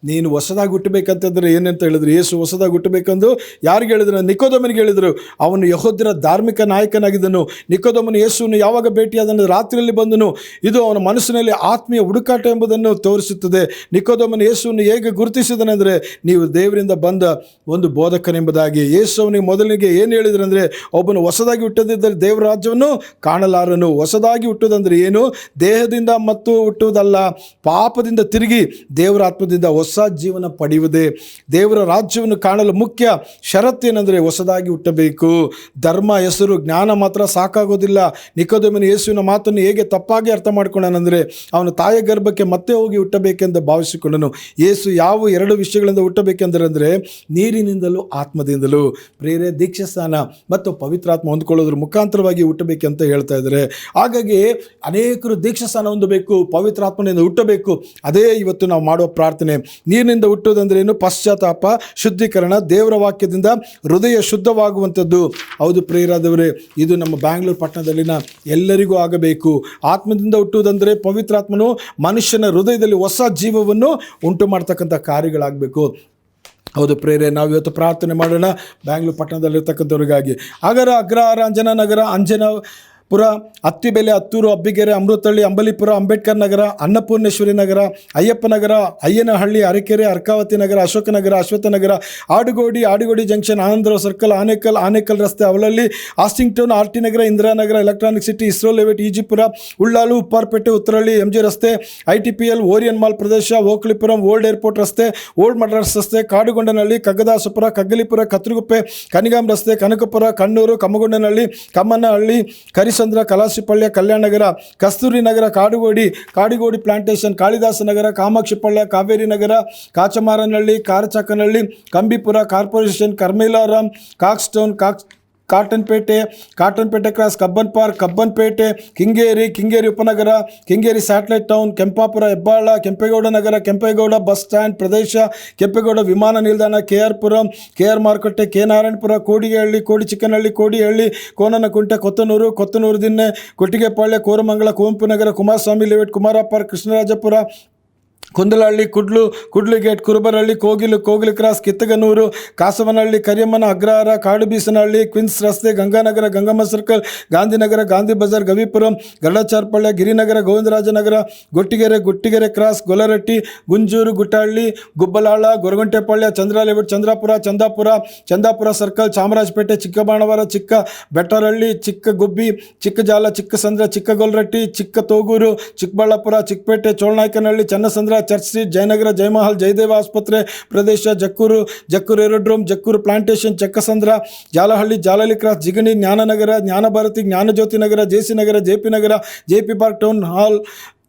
ನೀನು ಹೊಸದಾಗಿ ಹುಟ್ಟಬೇಕಂತಂದರೆ ಏನಂತ ಹೇಳಿದ್ರು? ಯೇಸು ಹೊಸದಾಗಿ ಹುಟ್ಟಬೇಕಂದು ಯಾರಿಗೆ ಹೇಳಿದ್ರು? ನಿಕೋದೇಮನಿಗೆ ಹೇಳಿದರು. ಅವನು ಯೆಹೂದ್ಯರ ಧಾರ್ಮಿಕ ನಾಯಕನಾಗಿದ್ದನು. ನಿಕೋದೇಮನು ಯೇಸುವನ್ನು ಯಾವಾಗ ಭೇಟಿಯಾದನು? ರಾತ್ರಿಯಲ್ಲಿ ಬಂದನು. ಇದು ಅವನ ಮನಸ್ಸಿನಲ್ಲಿ ಆತ್ಮೀಯ ಹುಡುಕಾಟ ಎಂಬುದನ್ನು ತೋರಿಸುತ್ತದೆ. ನಿಕೋದೇಮನು ಯೇಸುವನ್ನು ಹೇಗೆ ಗುರುತಿಸಿದನೆಂದರೆ, ನೀವು ದೇವರಿಂದ ಬಂದ ಒಂದು ಬೋಧಕನೆಂಬುದಾಗಿ. ಯೇಸು ಅವನಿಗೆ ಮೊದಲಿಗೆ ಏನು ಹೇಳಿದ್ರು ಅಂದರೆ, ಒಬ್ಬನು ಹೊಸದಾಗಿ ಹುಟ್ಟದಿದ್ದರೆ ದೇವರ ರಾಜ್ಯವನ್ನು ಕಾಣಲಾರನು. ಹೊಸದಾಗಿ ಹುಟ್ಟುವುದಂದರೆ ಏನು? ದೇಹದಿಂದ ಮತ್ತು ಹುಟ್ಟುವುದಲ್ಲ, ಪಾಪದಿಂದ ತಿರುಗಿ ದೇವರ ಆತ್ಮದಿಂದ ಹೊಸ ಜೀವನ ಪಡೆಯುವುದೇ. ದೇವರ ರಾಜ್ಯವನ್ನು ಕಾಣಲು ಮುಖ್ಯ ಷರತ್ತೇನೆಂದರೆ ಹೊಸದಾಗಿ ಹುಟ್ಟಬೇಕು. ಧರ್ಮ, ಹೆಸರು, ಜ್ಞಾನ ಮಾತ್ರ ಸಾಕಾಗೋದಿಲ್ಲ. ನಿಕೋದೇಮನು ಯೇಸುವಿನ ಮಾತನ್ನು ಹೇಗೆ ತಪ್ಪಾಗಿ ಅರ್ಥ ಮಾಡ್ಕೊಂಡನೆಂದರೆ, ಅವನು ತಾಯಿಯ ಗರ್ಭಕ್ಕೆ ಮತ್ತೆ ಹೋಗಿ ಹುಟ್ಟಬೇಕೆಂದು ಭಾವಿಸಿಕೊಂಡನು. ಯೇಸು ಯಾವ ಎರಡು ವಿಷಯಗಳಿಂದ ಹುಟ್ಟಬೇಕೆಂದರೆ ನೀರಿನಿಂದಲೂ ಆತ್ಮದಿಂದಲೂ. ಪ್ರೇರೆ, ದೀಕ್ಷಾಸ್ನಾನ ಮತ್ತು ಪವಿತ್ರಾತ್ಮ ಹೊಂದ್ಕೊಳ್ಳೋದ್ರ ಮುಖಾಂತರವಾಗಿ ಹುಟ್ಟಬೇಕಂತ ಹೇಳ್ತಾ ಇದ್ದಾರೆ. ಹಾಗಾಗಿ ಅನೇಕರು ದೀಕ್ಷಾಸ್ನಾನ ಹೊಂದಬೇಕು, ಪವಿತ್ರಾತ್ಮನಿಂದ ಹುಟ್ಟಬೇಕು. ಅದೇ ಇವತ್ತು ನಾವು ಮಾಡುವ ಪ್ರಾರ್ಥನೆ. ನೀರಿನಿಂದ ಹುಟ್ಟುವುದಂದ್ರೆ ಏನು? ಪಶ್ಚಾತ್ತಾಪ, ಶುದ್ಧೀಕರಣ, ದೇವರ ವಾಕ್ಯದಿಂದ ಹೃದಯ ಶುದ್ಧವಾಗುವಂಥದ್ದು. ಹೌದು ಪ್ರಿಯರಾದವರೇ, ಇದು ನಮ್ಮ ಬ್ಯಾಂಗ್ಳೂರು ಪಟ್ಟಣದಲ್ಲಿನ ಎಲ್ಲರಿಗೂ ಆಗಬೇಕು. ಆತ್ಮದಿಂದ ಹುಟ್ಟುವುದಂದರೆ ಪವಿತ್ರಾತ್ಮನು ಮನುಷ್ಯನ ಹೃದಯದಲ್ಲಿ ಹೊಸ ಜೀವವನ್ನು ಉಂಟು ಮಾಡ್ತಕ್ಕಂಥ ಕಾರ್ಯಗಳಾಗಬೇಕು. ಹೌದು ಪ್ರೇರೆ, ನಾವು ಇವತ್ತು ಪ್ರಾರ್ಥನೆ ಮಾಡೋಣ ಬ್ಯಾಂಗ್ಳೂರು ಪಟ್ಟಣದಲ್ಲಿರ್ತಕ್ಕಂಥವ್ರಿಗಾಗಿ. ಅಗ್ರಹಾರ, ಅಂಜನಾನಗರ, ಅಂಜನಾಪುರ, ಅತ್ತಿಬೆಲೆ, ಹತ್ತೂರು, ಅಬ್ಬಿಗೆರೆ, ಅಮೃತಹಳ್ಳಿ, ಅಂಬಲಿಪುರ, ಅಂಬೇಡ್ಕರ್ ನಗರ, ಅನ್ನಪೂರ್ಣೇಶ್ವರಿ ನಗರ, ಅಯ್ಯಪ್ಪ ನಗರ, ಅಯ್ಯನಹಳ್ಳಿ, ಅರಕೆರೆ, ಅರ್ಕಾವತಿ ನಗರ, ಅಶೋಕನಗರ, ಅಶ್ವತ್ಥನಗರ, ಆಡುಗೋಡಿ ಜಂಕ್ಷನ್, ಆನಂದರಾವ್ ಸರ್ಕಲ್, ಆನೇಕಲ್ ರಸ್ತೆ, Avalahalli, Austin town, RT Nagar, Indiranagar, electronic city, ISRO layout, Ejipura, Ullal, Upparpet, Uttarahalli, MG ರಸ್ತೆ, ITPL, ಓರಿಯನ್ ಮಾಲ್ ಪ್ರದೇಶ, ಓಕ್ಲಿಪುರಂ, ಓಲ್ಡ್ ಏರ್ಪೋರ್ಟ್ ರಸ್ತೆ, ಓಲ್ಡ್ ಮಡ್ರಾಸ್ ರಸ್ತೆ, ಕಾಡುಗೊಂಡನಹಳ್ಳಿ, ಕಗ್ಗದಾಸಪುರ, ಕಗ್ಗಲಿಪುರ, ಕತ್ರಗುಪ್ಪೆ, ಕನಿಗಾಂ ರಸ್ತೆ, Kanakapura, Kannur, Kammagondanahalli, Kammanahalli, Karisandra, ಕಲಾಸಿಪಳ್ಯ, Kalyan Nagar, Kasturi Nagar, Kadugodi plantation, Kalidasa Nagar, Kamakshipalya, Kaveri Nagar, Kachamaranahalli, Karachakanahalli, Kambipura, corporation, Carmelaram, Cox Town, Cottonpet cross, Cubbon park, Cubbonpet, Kengeri ಉಪನಗರ, Kengeri satellite town, Kempapura, Hebbal, Kempegowda Nagar, Kempegowda bus stand ಪ್ರದೇಶ, ಕೆಂಪೇಗೌಡ ವಿಮಾನ ನಿಲ್ದಾಣ, KR ಪುರಂ, KR ಮಾರುಕಟ್ಟೆ, K Narayanapura, Kodigehalli, Kodichikkanahalli, Kodihalli, Konanakunte, Kothanur Dinne, Kottigepalya, Koramangala, Kuvempu Nagar, Kumaraswamy layout, Kumara park, Krishnarajapura, Kundalahalli, Kudlu gate, Kurubarahalli, Kogilu cross, Kittaganur, Kasavanahalli, ಕರಿಯಮ್ಮನ, ಅಗ್ರಹಾರ, ಕಾಡುಬೀಸನಹಳ್ಳಿ, ಕ್ವಿನ್ಸ್ ರಸ್ತೆ, Ganganagar, Gangamma circle, Gandhinagar, Gandhi Bazaar, Gavipuram, Garudacharpalya, Girinagar, Govindarajanagar, Guttigere cross, Gollarahatti, Gunjur, Guttahalli, Gubbalala, Goraguntepalya, Chandra layout, Chandapura circle, Chamarajpet, Chikkabanavara, Chikka Bettarahalli, Chikka Gubbi, Chikkajala, Chikkasandra, Chikkagollarahatti, Chikka Togur, Chikkaballapur, Chickpet, Cholanayakanahalli, Channasandra, church street, Jayanagar, Jayamahal, Jayadeva ಆಸ್ಪತ್ರೆ ಪ್ರದೇಶ, Jakkur aerodrome, Jakkur plantation, Chokkasandra, Jalahalli, Jalahalli cross, Jigani, Jnananagar, Jnanabharathi, Jnanajyothi Nagar, JC Nagar, JP Nagar, JP park, town hall,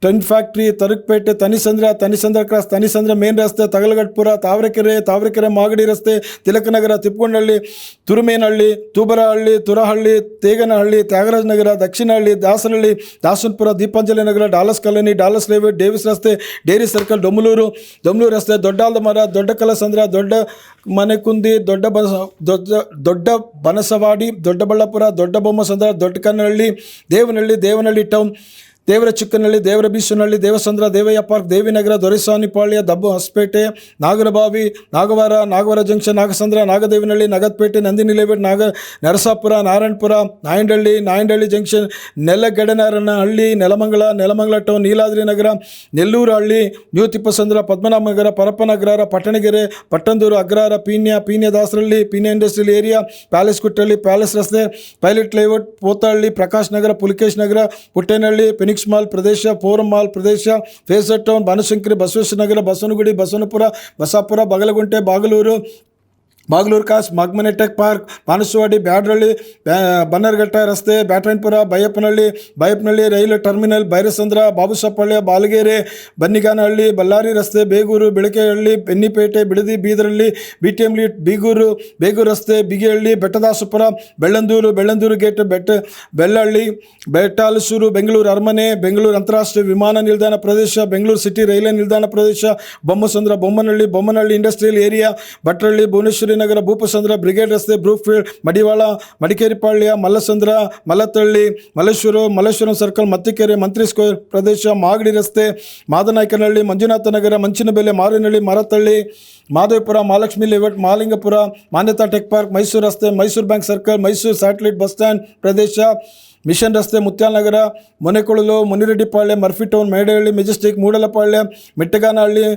tin factory, ತರಕಪೇಟೆ, ತನಿಸಂದ್ರ cross, Thanisandra main ರಸ್ತೆ, ತಗಲಗಟ್ಪುರ, ತಾವರೆಕೆರೆ ಮಾಗಡಿ ರಸ್ತೆ, Tilaknagar, Thippagondanahalli, Turumenahalli, Tubarahalli, Turahalli, Teganahalli, Thyagaraja Nagar, Dakshinahalli, Dasarahalli, Dasanapura, Deepanjali Nagar, Dollars colony, Dollars layout, Davis ರಸ್ತೆ, dairy circle, Domlur ರಸ್ತೆ, ದೊಡ್ಡ ಮರ, ದೊಡ್ಡ ಕಲಸಂದ್ರ, ದೊಡ್ಡ ಮನೆಕುಂದಿ, ದೊಡ್ಡ ಬನಸವಾಡಿ, ದೊಡ್ಡಬಳ್ಳಾಪುರ, ದೊಡ್ಡ ಬೊಮ್ಮಸಂದ್ರ, ದೊಡ್ಡಕನ್ನಹಳ್ಳಿ, ದೇವನಹಳ್ಳಿ ಟೌನ್, ದೇವರ ಚಿಕ್ಕನಹಳ್ಳಿ, ದೇವರ Beesanahalli, Devasandra, Devaiah park, Devinagar, Doraiswamypalya, Dabbu Hosapete, Nagarbhavi, Nagavara junction, Nagasandra, Nagadevanahalli, Nagadpet, Nandini layout, Narasapura, Narayanapura, Nayandahalli junction, Nelagadaranahalli, Nelamangala town, Neeladri Nagar, Nellur Halli, new Thippasandra, Padmanabha Nagar, ಪರಪ್ಪನ Agrahara, Pattanagere, Pattandur Agrahara, Peenya Dasarahalli, Peenya industrial area, palace Kuttahalli, palace ರಸ್ತೆ, pilot layout, Pothahalli, Prakash Nagar, Pulikesh Nagar, Puttenahalli, Phoenix mall ಪ್ರದೇಶ, ಫೋರಂ ಮಾಲ್ ಪ್ರದೇಶ, ಫೇಸರ್ ಟೌನ್, ಬನಶಂಕರಿ, ಬಸವೇಶ್ವರ ನಗರ, ಬಸವನಗುಡಿ, ಬಸವನಪುರ, ಬಸಾಪುರ, ಬಗಲಗುಂಟೆ, ಬಾಗಲೂರು ಕಾಸ್, ಮಗ್ಮನೆ ಟೆಕ್ ಪಾರ್ಕ್, ಬಾನಸವಾಡಿ, ಬ್ಯಾಡ್ರಳ್ಳಿ, ಬನ್ನರ್ಘಟ್ಟ ರಸ್ತೆ, ಬ್ಯಾಟರಾಯನಪುರ, ಬೈಯಪ್ಪನಹಳ್ಳಿ ರೈಲು ಟರ್ಮಿನಲ್, ಬೈರಸಂದ್ರ, ಬಾಬುಸಪಾಳ್ಯ, ಬಾಲಗೇರೆ, ಬನ್ನಿಗಾನಹಳ್ಳಿ, ಬಳ್ಳಾರಿ ರಸ್ತೆ, ಬೇಗೂರು, ಬೆಳಕೆಹಳ್ಳಿ, ಬೆನ್ನಿಪೇಟೆ, ಬಿಡದಿ, ಬೀದರಹಳ್ಳಿ, ಬಿಟಿಎಂ ಲೀಟ್, ಬೇಗೂರು ರಸ್ತೆ, ಬಿಗಿಹಳ್ಳಿ, ಬೆಟ್ಟದಾಸಪುರ, ಬೆಳ್ಳಂದೂರು ಗೇಟ್, ಬೆಳ್ಳಹಳ್ಳಿ, ಬೆಟ್ಟಹಲಸೂರು, ಬೆಂಗಳೂರು ಅರಮನೆ, ಬೆಂಗಳೂರು ಅಂತಾರಾಷ್ಟ್ರೀಯ ವಿಮಾನ ನಿಲ್ದಾಣ ಪ್ರದೇಶ, ಬೆಂಗಳೂರು ಸಿಟಿ ರೈಲ್ವೆ ನಿಲ್ದಾಣ ಪ್ರದೇಶ, Bommasandra, Bommanahalli industrial area, Bhattarahalli, Bhuvaneshwari Nagar, Bhoopasandra, brigade ರಸ್ತೆ, Brookefield, Madiwala, Madikeripalya, Mallasandra, Mallathahalli, Malleshwaram circle, Mathikere, Mantri square ಪ್ರದೇಶ, ಮಾಗಡಿ ರಸ್ತೆ, Madanayakanahalli, Manjunatha Nagar, Manchinabele, Marinahalli, Marathahalli, Madhavapura, Mahalakshmi layout, Mahalingapura, Manyata tech park, Mysuru ರಸ್ತೆ, Mysuru bank circle, Mysuru satellite bus stand ಪ್ರದೇಶ, ಮಿಷನ್ ರಸ್ತೆ, Muthyalanagar, Monekolalu, Munireddypalya, Murphy town, Medahalli, Majestic, Moodalapalya, Mettaganahalli,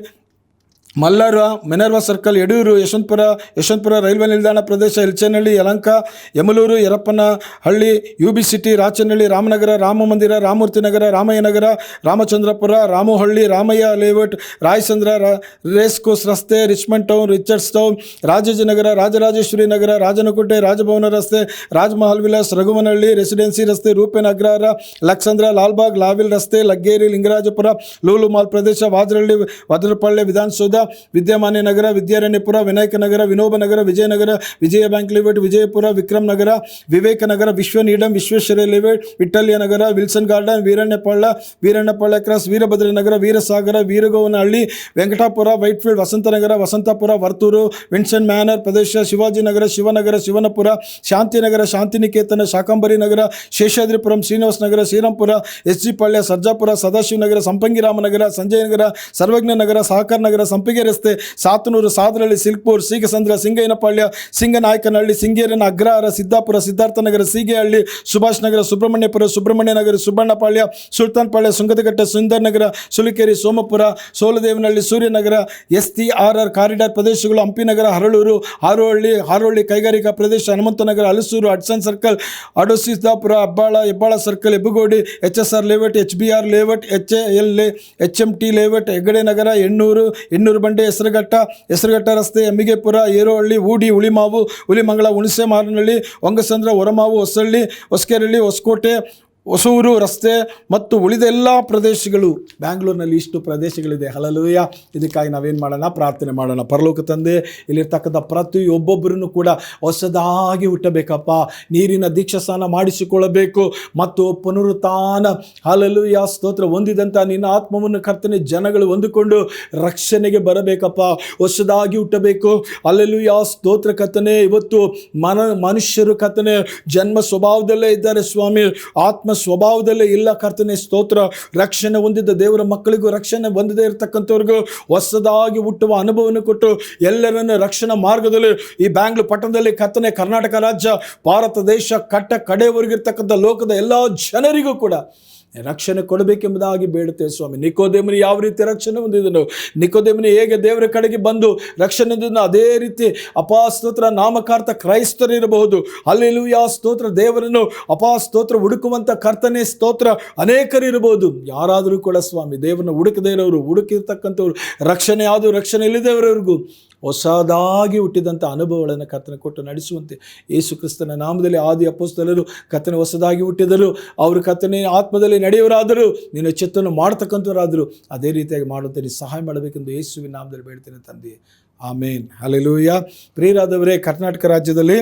Mallar, Minerva circle, Yadur, Yeshwanthpur railway ನಿಲ್ದಾಣ ಪ್ರದೇಶ, Elchanahalli, Yelahanka, Yamalur, Yarappanahalli, UB city, Rachenahalli, Ramanagara, Ramamandira, Ramamurthy Nagar, Ramaiahnagar, Ramachandrapura, Ramohalli, Ramaiah layout, Rayasandra, race course ರಸ್ತೆ, Richmond town, Richards town, Rajajinagar, Rajarajeshwari Nagar, Rajanakote, Rajbhavan ರಸ್ತೆ, ರಾಜಮಹಲ್ ವಿಲಾಸ್, ರಘುವನಹಳ್ಳಿ ರೆಸಿಡೆನ್ಸಿ ರಸ್ತೆ, ರೂಪೇನ ಅಗ್ರಹಾರ, ಲಕ್ಸಂದ್ರ, ಲಾಲ್ಬಾಗ್, ಲಾವಿಲ್ ರಸ್ತೆ, ಲಗ್ಗೇರಿ, ಲಿಂಗರಾಜಪುರ, ಲೂಲು ಮಾಲ್ ಪ್ರದೇಶ, ವಾದ್ರಪಾಳ್ಯ ವಿಧಾನಸೌಧ, ವಿದ್ಯಮಾನ್ಯ ನಗರ, ವಿದ್ಯಾರಣ್ಯಪುರ, ವಿನಾಯಕ ನಗರ, ವಿನೋಬ ನಗರ, ವಿಜಯನಗರ, ವಿಜಯ ಬ್ಯಾಂಕ್ ಲೇಔಟ್, ವಿಜಯಪುರ, ವಿಕ್ರಮ್ ನಗರ, ವಿವೇಕ ನಗರ, ವಿಶ್ವ ನೀಡಂ, ವಿಶ್ವೇಶ್ವರಯ್ಯ ಲೇಔಟ್, ವಿಠಲ್ಯ ನಗರ, ವಿಲ್ಸನ್ ಗಾರ್ಡನ್, ವೀರಣ್ಣಪಾಳ್ಯ ಕ್ರಾಸ್, ವೀರಭದ್ರ ನಗರ, ವೀರಸಾಗರ, ವೀರಗೋವನಹಳ್ಳಿ, ವೆಂಕಟಾಪುರ, ವೈಟ್ಫೀಲ್ಡ್, ವಸಂತನಗರ, ವಸಂತಪುರ, ವರ್ತೂರು, ವಿನ್ಸನ್ ಮ್ಯಾನರ್ ಪ್ರದೇಶ, ಶಿವಾಜಿನಗರ, ಶಿವನಪುರ, ಶಾಂತಿನಗರ, ಶಾಂತಿನಿಕೇತನ, ಶಾಕಂಬರಿ ನಗರ, ಶೇಷಾದ್ರಿಪುರಂ, ಶ್ರೀನಿವಾಸ ನಗರ, Srirampura, SG ಪಾಳ್ಯ, ಸರ್ಜಾಪುರ, ಸದಾಶಿವನಗರ, ಸಂಪಂಗಿರಾಮನಗರ, ಸಂಜಯನಗರ, ಸರ್ವಜ್ಞ ನಗರ, ಸಹಕಾರ ನಗರ, ಸಂಪಿಗೆ ರಸ್ತೆ, ಸಾತನೂರು, ಸಾದರಹಳ್ಳಿ, ಸಿಲ್ಕ್ಪುರ್, ಸೀಗಸಂದ್ರ, ಸಿಂಗಯ್ಯನಪಾಳ್ಯ, ಸಿಂಗನಾಯಕನಹಳ್ಳಿ, ಸಿಂಗೇರನ ಅಗ್ರಹಾರ, ಸಿದ್ದಾಪುರ, ಸಿದ್ಧಾರ್ಥನಗರ, ಸೀಗೆಹಳ್ಳಿ, ಸುಭಾಷ್ ನಗರ, ಸುಬ್ರಹ್ಮಣ್ಯಪುರ, ಸುಬ್ರಹ್ಮಣ್ಯ ನಗರ, ಸುಬ್ಬಣ್ಣಪಾಳ್ಯ, ಸುಲ್ತಾನ್ಪಾಳ್ಯ, ಸುಂಗದಕಟ್ಟೆ, ಸುಂದರ್ ನಗರ, ಸುಲಿಕೇರಿ, ಸೋಮಪುರ, ಸೋಲದೇವನಹಳ್ಳಿ, ಸೂರ್ಯನಗರ, STRR ಕಾರಿಡಾರ್ ಪ್ರದೇಶಗಳು, ಹಂಪಿನಗರ, ಹಾರೋಹಳ್ಳಿ ಕೈಗಾರಿಕಾ ಪ್ರದೇಶ, Hanumanthanagar, Halasuru, Hudson circle, Adosiddapura, Hebbal circle, Hebbagodi, HSR layout, HBR layout, HMT layout, Hegde Nagar, Hennur Bande, Hesaraghatta ರಸ್ತೆ, ಎಮ್ಮಿಗೆಪುರ, ಏರೋಹಳ್ಳಿ, ಊಡಿ, ಹುಲಿಮಂಗಳ, ಹುಣಸೆ ಮಾರನಹಳ್ಳಿ, ಹೊಂಗಸಂದ್ರ, ಹೊರಮಾವು, ಹೊಸಕೆರಳ್ಳಿ, ಹೊಸಕೋಟೆ, ಹೊಸೂರು ರಸ್ತೆ ಮತ್ತು ಉಳಿದ ಎಲ್ಲ ಪ್ರದೇಶಗಳು. ಬ್ಯಾಂಗ್ಳೂರಿನಲ್ಲಿ ಇಷ್ಟು ಪ್ರದೇಶಗಳಿದೆ. ಹಲ್ಲೆಲೂಯಾ. ಇದಕ್ಕಾಗಿ ನಾವೇನು ಮಾಡೋಣ? ಪ್ರಾರ್ಥನೆ ಮಾಡೋಣ. ಪರಲೋಕ ತಂದೆ, ಇಲ್ಲಿರ್ತಕ್ಕಂಥ ಪ್ರತಿಯೊಬ್ಬೊಬ್ಬರನ್ನು ಕೂಡ ಹೊಸದಾಗಿ ಹುಟ್ಟಬೇಕಪ್ಪ, ನೀರಿನ ದೀಕ್ಷಾಸ್ನಾನ ಮಾಡಿಸಿಕೊಳ್ಳಬೇಕು ಮತ್ತು ಪುನರುತ್ಥಾನ, ಹಲ್ಲೆಲೂಯಾ, ಸ್ತೋತ್ರ ಹೊಂದಿದಂಥ ನಿನ್ನ ಆತ್ಮವನ್ನು ಕರ್ತನೆ ಜನಗಳು ಹೊಂದಿಕೊಂಡು ರಕ್ಷಣೆಗೆ ಬರಬೇಕಪ್ಪ, ಹೊಸದಾಗಿ ಹುಟ್ಟಬೇಕು. ಹಲ್ಲೆಲೂಯಾ, ಸ್ತೋತ್ರ ಕರ್ತನೆ. ಇವತ್ತು ಮನುಷ್ಯರು ಕರ್ತನೆ ಜನ್ಮ ಸ್ವಭಾವದಲ್ಲೇ ಇದ್ದಾರೆ ಸ್ವಾಮಿ, ಆತ್ಮ ಸ್ವಭಾವದಲ್ಲೇ ಇಲ್ಲ ಕರ್ತನೆ. ಸ್ತೋತ್ರ. ರಕ್ಷಣೆ ಹೊಂದಿದ್ದ ದೇವರ ಮಕ್ಕಳಿಗೂ, ರಕ್ಷಣೆ ಹೊಂದದೇ ಇರತಕ್ಕಂಥವ್ರಿಗೂ ಹೊಸದಾಗಿ ಹುಟ್ಟುವ ಅನುಭವವನ್ನು ಕೊಟ್ಟು ಎಲ್ಲರನ್ನು ರಕ್ಷಣಾ ಮಾರ್ಗದಲ್ಲಿ ಈ ಬ್ಯಾಂಗ್ಳೂರು ಪಟ್ಟಣದಲ್ಲಿ ಕರ್ತನೆ, ಕರ್ನಾಟಕ ರಾಜ್ಯ, ಭಾರತ ದೇಶ ಕಡೆಯವರೆಗಿರ್ತಕ್ಕಂಥ ಲೋಕದ ಎಲ್ಲ ಜನರಿಗೂ ಕೂಡ ರಕ್ಷಣೆ ಕೊಡಬೇಕೆಂಬುದಾಗಿ ಬೇಡುತ್ತೇವೆ ಸ್ವಾಮಿ. ನಿಕೋದೇಮನು ಯಾವ ರೀತಿ ರಕ್ಷಣೆ ಹೊಂದಿದನು, ನಿಕೋದೇಮನು ಹೇಗೆ ದೇವರ ಕಡೆಗೆ ಬಂದು ರಕ್ಷಣೆ ಹೊಂದಿದನು, ಅದೇ ರೀತಿ ಸ್ತೋತ್ರ ನಾಮಕಾರ್ಥ ಕ್ರೈಸ್ತರಿರಬಹುದು. ಹಲ್ಲೆಲೂಯಾ ಸ್ತೋತ್ರ. ದೇವರನ್ನು ಸ್ತೋತ್ರ ಹುಡುಕುವಂಥ ಕರ್ತನೇ ಸ್ತೋತ್ರ ಅನೇಕರಿರಬಹುದು. ಯಾರಾದರೂ ಕೂಡ ಸ್ವಾಮಿ ದೇವರನ್ನು ಹುಡುಕದೇ ಇರೋರು, ಹುಡುಕಿರ್ತಕ್ಕಂಥವ್ರು, ರಕ್ಷಣೆ ಯಾವುದು ರಕ್ಷಣೆ ಇಲ್ಲದವರೆಗೂ ಹೊಸದಾಗಿ ಹುಟ್ಟಿದಂಥ ಅನುಭವಗಳನ್ನು ಕರ್ತನ ಕೊಟ್ಟು ನಡೆಸುವಂತೆ ಯೇಸು ಕ್ರಿಸ್ತನ ನಾಮದಲ್ಲಿ ಆದಿ ಅಪೊಸ್ತಲರು ಕರ್ತನ ಹೊಸದಾಗಿ ಹುಟ್ಟಿದರು. ಅವರು ಕರ್ತನೆ ಆತ್ಮದಲ್ಲಿ ನಡೆಯವರಾದರು, ನಿನ್ನ ಚಿತ್ತವನ್ನು ಮಾಡ್ತಕ್ಕಂಥವರಾದರು. ಅದೇ ರೀತಿಯಾಗಿ ಮಾಡುವಂತೆ ನೀನು ಸಹಾಯ ಮಾಡಬೇಕೆಂದು ಯೇಸುವಿನ ನಾಮದಲ್ಲಿ ಬೇಡ್ತೇನೆ ತಂದೆ. ಆಮೇನ್. ಹಲ್ಲೆಲೂಯಾ. ಪ್ರಿಯರಾದವರೇ, ಕರ್ನಾಟಕ ರಾಜ್ಯದಲ್ಲಿ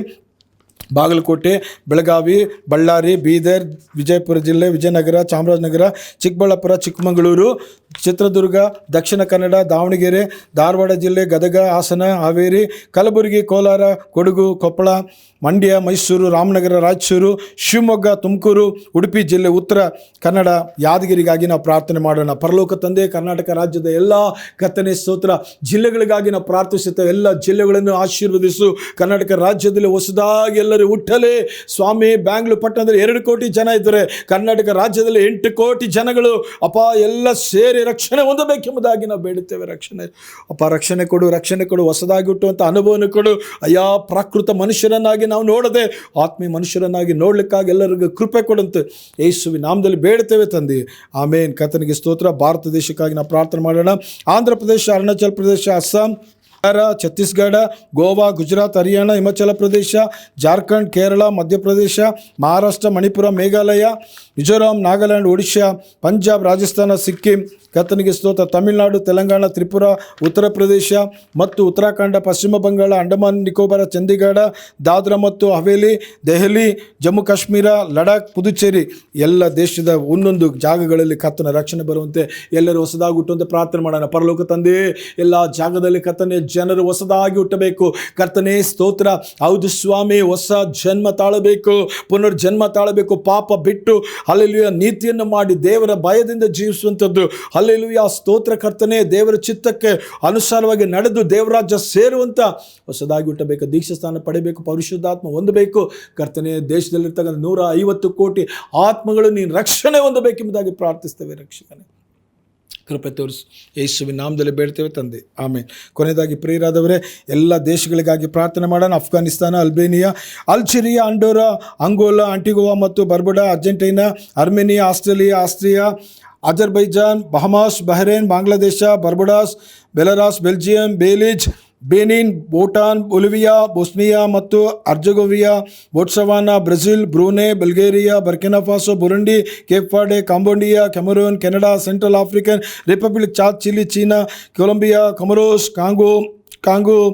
ಬಾಗಲಕೋಟೆ, ಬೆಳಗಾವಿ, ಬಳ್ಳಾರಿ, ಬೀದರ್, ವಿಜಯಪುರ ಜಿಲ್ಲೆ, ವಿಜಯನಗರ, ಚಾಮರಾಜನಗರ, ಚಿಕ್ಕಬಳ್ಳಾಪುರ, ಚಿಕ್ಕಮಗಳೂರು, ಚಿತ್ರದುರ್ಗ, ದಕ್ಷಿಣ ಕನ್ನಡ, ದಾವಣಗೆರೆ, ಧಾರವಾಡ ಜಿಲ್ಲೆ, ಗದಗ, ಹಾಸನ, ಹಾವೇರಿ, ಕಲಬುರಗಿ, ಕೋಲಾರ, ಕೊಡಗು, ಕೊಪ್ಪಳ, ಮಂಡ್ಯ, ಮೈಸೂರು, ರಾಮನಗರ, ರಾಯಚೂರು, ಶಿವಮೊಗ್ಗ, ತುಮಕೂರು, ಉಡುಪಿ ಜಿಲ್ಲೆ, ಉತ್ತರ ಕನ್ನಡ, ಯಾದಗಿರಿಗಾಗಿ ನಾವು ಪ್ರಾರ್ಥನೆ ಮಾಡೋಣ. ಪರಲೋಕ ತಂದೆ, ಕರ್ನಾಟಕ ರಾಜ್ಯದ ಎಲ್ಲ ಕರ್ತನೇ ಸ್ತೋತ್ರ ಜಿಲ್ಲೆಗಳಿಗಾಗಿ ನಾವು ಪ್ರಾರ್ಥಿಸುತ್ತೇವೆ. ಎಲ್ಲ ಜಿಲ್ಲೆಗಳನ್ನು ಆಶೀರ್ವದಿಸು. ಕರ್ನಾಟಕ ರಾಜ್ಯದಲ್ಲಿ ಹೊಸದಾಗಿ ಎಲ್ಲರೂ ಹುಟ್ಟಲೇ ಸ್ವಾಮಿ. ಬ್ಯಾಂಗ್ಳೂರು ಪಟ್ಟಣದಲ್ಲಿ 2 ಕೋಟಿ ಜನ ಇದ್ದಾರೆ. ಕರ್ನಾಟಕ ರಾಜ್ಯದಲ್ಲಿ 8 ಕೋಟಿ ಜನಗಳು ಎಲ್ಲ ಸೇರಿ ರಕ್ಷಣೆ ಹೊಂದಬೇಕೆಂಬುದಾಗಿ ನಾವು ಬೇಡುತ್ತೇವೆ. ರಕ್ಷಣೆ ಕೊಡು, ರಕ್ಷಣೆ ಕೊಡು. ಹೊಸದಾಗಿ ಹುಟ್ಟುವಂಥ ಅನುಭವನ ಕೊಡು ಅಯ್ಯ. ಪ್ರಾಕೃತ ಮನುಷ್ಯರನ್ನಾಗಿ ನಾವು ನೋಡದೆ ಆತ್ಮೀಯ ಮನುಷ್ಯರನ್ನಾಗಿ ನೋಡ್ಲಿಕ್ಕಾಗಿ ಎಲ್ಲರಿಗೂ ಕೃಪೆ ಕೊಡುವಂತೆ ಯೇಸುವಿನ ನಾಮದಲ್ಲಿ ಬೇಡುತ್ತೇವೆ ತಂದೆ. ಆಮೇನ್. ಕರ್ತನಿಗೆ ಸ್ತೋತ್ರ. ಭಾರತ ದೇಶಕ್ಕಾಗಿ ನಾವು ಪ್ರಾರ್ಥನೆ ಮಾಡೋಣ. ಆಂಧ್ರ ಪ್ರದೇಶ, ಅರುಣಾಚಲ ಪ್ರದೇಶ, ಅಸ್ಸಾಂ, ಛತ್ತೀಸ್ಗಢ, ಗೋವಾ, ಗುಜರಾತ್, ಹರಿಯಾಣ, ಹಿಮಾಚಲ ಪ್ರದೇಶ, ಜಾರ್ಖಂಡ್, ಕೇರಳ, ಮಧ್ಯಪ್ರದೇಶ, ಮಹಾರಾಷ್ಟ್ರ, ಮಣಿಪುರ, ಮೇಘಾಲಯ, ಮಿಜೋರಾಂ, ನಾಗಾಲ್ಯಾಂಡ್, ಒಡಿಶಾ, ಪಂಜಾಬ್, ರಾಜಸ್ಥಾನ, ಸಿಕ್ಕಿಂ, ಕರ್ತನಿಗೆ ಸ್ತೋತ್ರ. ತಮಿಳುನಾಡು, ತೆಲಂಗಾಣ, ತ್ರಿಪುರ, ಉತ್ತರ ಪ್ರದೇಶ ಮತ್ತು ಉತ್ತರಾಖಂಡ, ಪಶ್ಚಿಮ ಬಂಗಾಳ, ಅಂಡಮಾನ್ ನಿಕೋಬಾರ, ಚಂಡೀಗಢ, ದಾದ್ರಾ ಮತ್ತು ಹವೇಲಿ, ದೆಹಲಿ, ಜಮ್ಮು ಕಾಶ್ಮೀರ, ಲಡಾಖ್, ಪುದುಚೇರಿ, ಎಲ್ಲ ದೇಶದ ಒಂದೊಂದು ಜಾಗಗಳಲ್ಲಿ ಕರ್ತನ ರಕ್ಷಣೆ ಬರುವಂತೆ ಎಲ್ಲರೂ ಹೊಸದಾಗಿ ಹುಟ್ಟುವಂತೆ ಪ್ರಾರ್ಥನೆ ಮಾಡೋಣ. ಪರಲೋಕ ತಂದೆ, ಎಲ್ಲ ಜಾಗದಲ್ಲಿ ಕರ್ತನೆ ಜನರು ಹೊಸದಾಗಿ ಹುಟ್ಟಬೇಕು. ಕರ್ತನೇ ಸ್ತೋತ್ರ. ಹೌದು ಸ್ವಾಮಿ, ಹೊಸ ಜನ್ಮ ತಾಳಬೇಕು, ಪುನರ್ಜನ್ಮ ತಾಳಬೇಕು. ಪಾಪ ಬಿಟ್ಟು ಹಲ್ಲೆಲೂಯಾ ನೀತಿಯನ್ನು ಮಾಡಿ ದೇವರ ಭಯದಿಂದ ಜೀವಿಸುವಂಥದ್ದು. ಹಲ್ಲೆಲೂಯಾ ಸ್ತೋತ್ರ ಕರ್ತನೆ. ದೇವರ ಚಿತ್ತಕ್ಕೆ ಅನುಸಾರವಾಗಿ ನಡೆದು ದೇವರಾಜ್ಯ ಸೇರುವಂಥ ಹೊಸದಾಗಿ ಹುಟ್ಟಬೇಕು. ದೀಕ್ಷಾ ಸ್ಥಾನ ಪಡೆಯಬೇಕು, ಪರಿಶುದ್ಧಾತ್ಮ ಹೊಂದಬೇಕು. ಕರ್ತನೆ, ದೇಶದಲ್ಲಿರ್ತಕ್ಕಂಥ 150 ಕೋಟಿ ಆತ್ಮಗಳು ನೀನು ರಕ್ಷಣೆ ಹೊಂದಬೇಕೆಂಬುದಾಗಿ ಪ್ರಾರ್ಥಿಸ್ತೇವೆ. ರಕ್ಷಕನೇ ಕೃಪೆ ತೋರಿಸು. ಯೇಸುವಿನ ನಾಮದಲ್ಲಿ ಬೇಡ್ತೇವೆ ತಂದೆ. ಆಮೇಲೆ ಕೊನೆಯದಾಗಿ ಪ್ರಿಯರಾದವರೇ, ಎಲ್ಲ ದೇಶಗಳಿಗಾಗಿ ಪ್ರಾರ್ಥನೆ ಮಾಡೋಣ. Afghanistan, Albania, Algeria, Andorra, Angola, Antigua ಮತ್ತು Barbuda, Argentina, Armenia, Australia, Austria, Azerbaijan, Bahamas, Bahrain, Bangladesh, Barbados, Belarus, Belgium, Belize, Benin, Bhutan, Bolivia, Bosnia ಮತ್ತು Herzegovina, Botswana, Brazil, Brunei, Bulgaria, Burkina Faso, Burundi, Cape Verde, Cambodia, Cameroon, Canada, Central African Republic, Chad, Chile, China, Colombia, Comoros, Congo,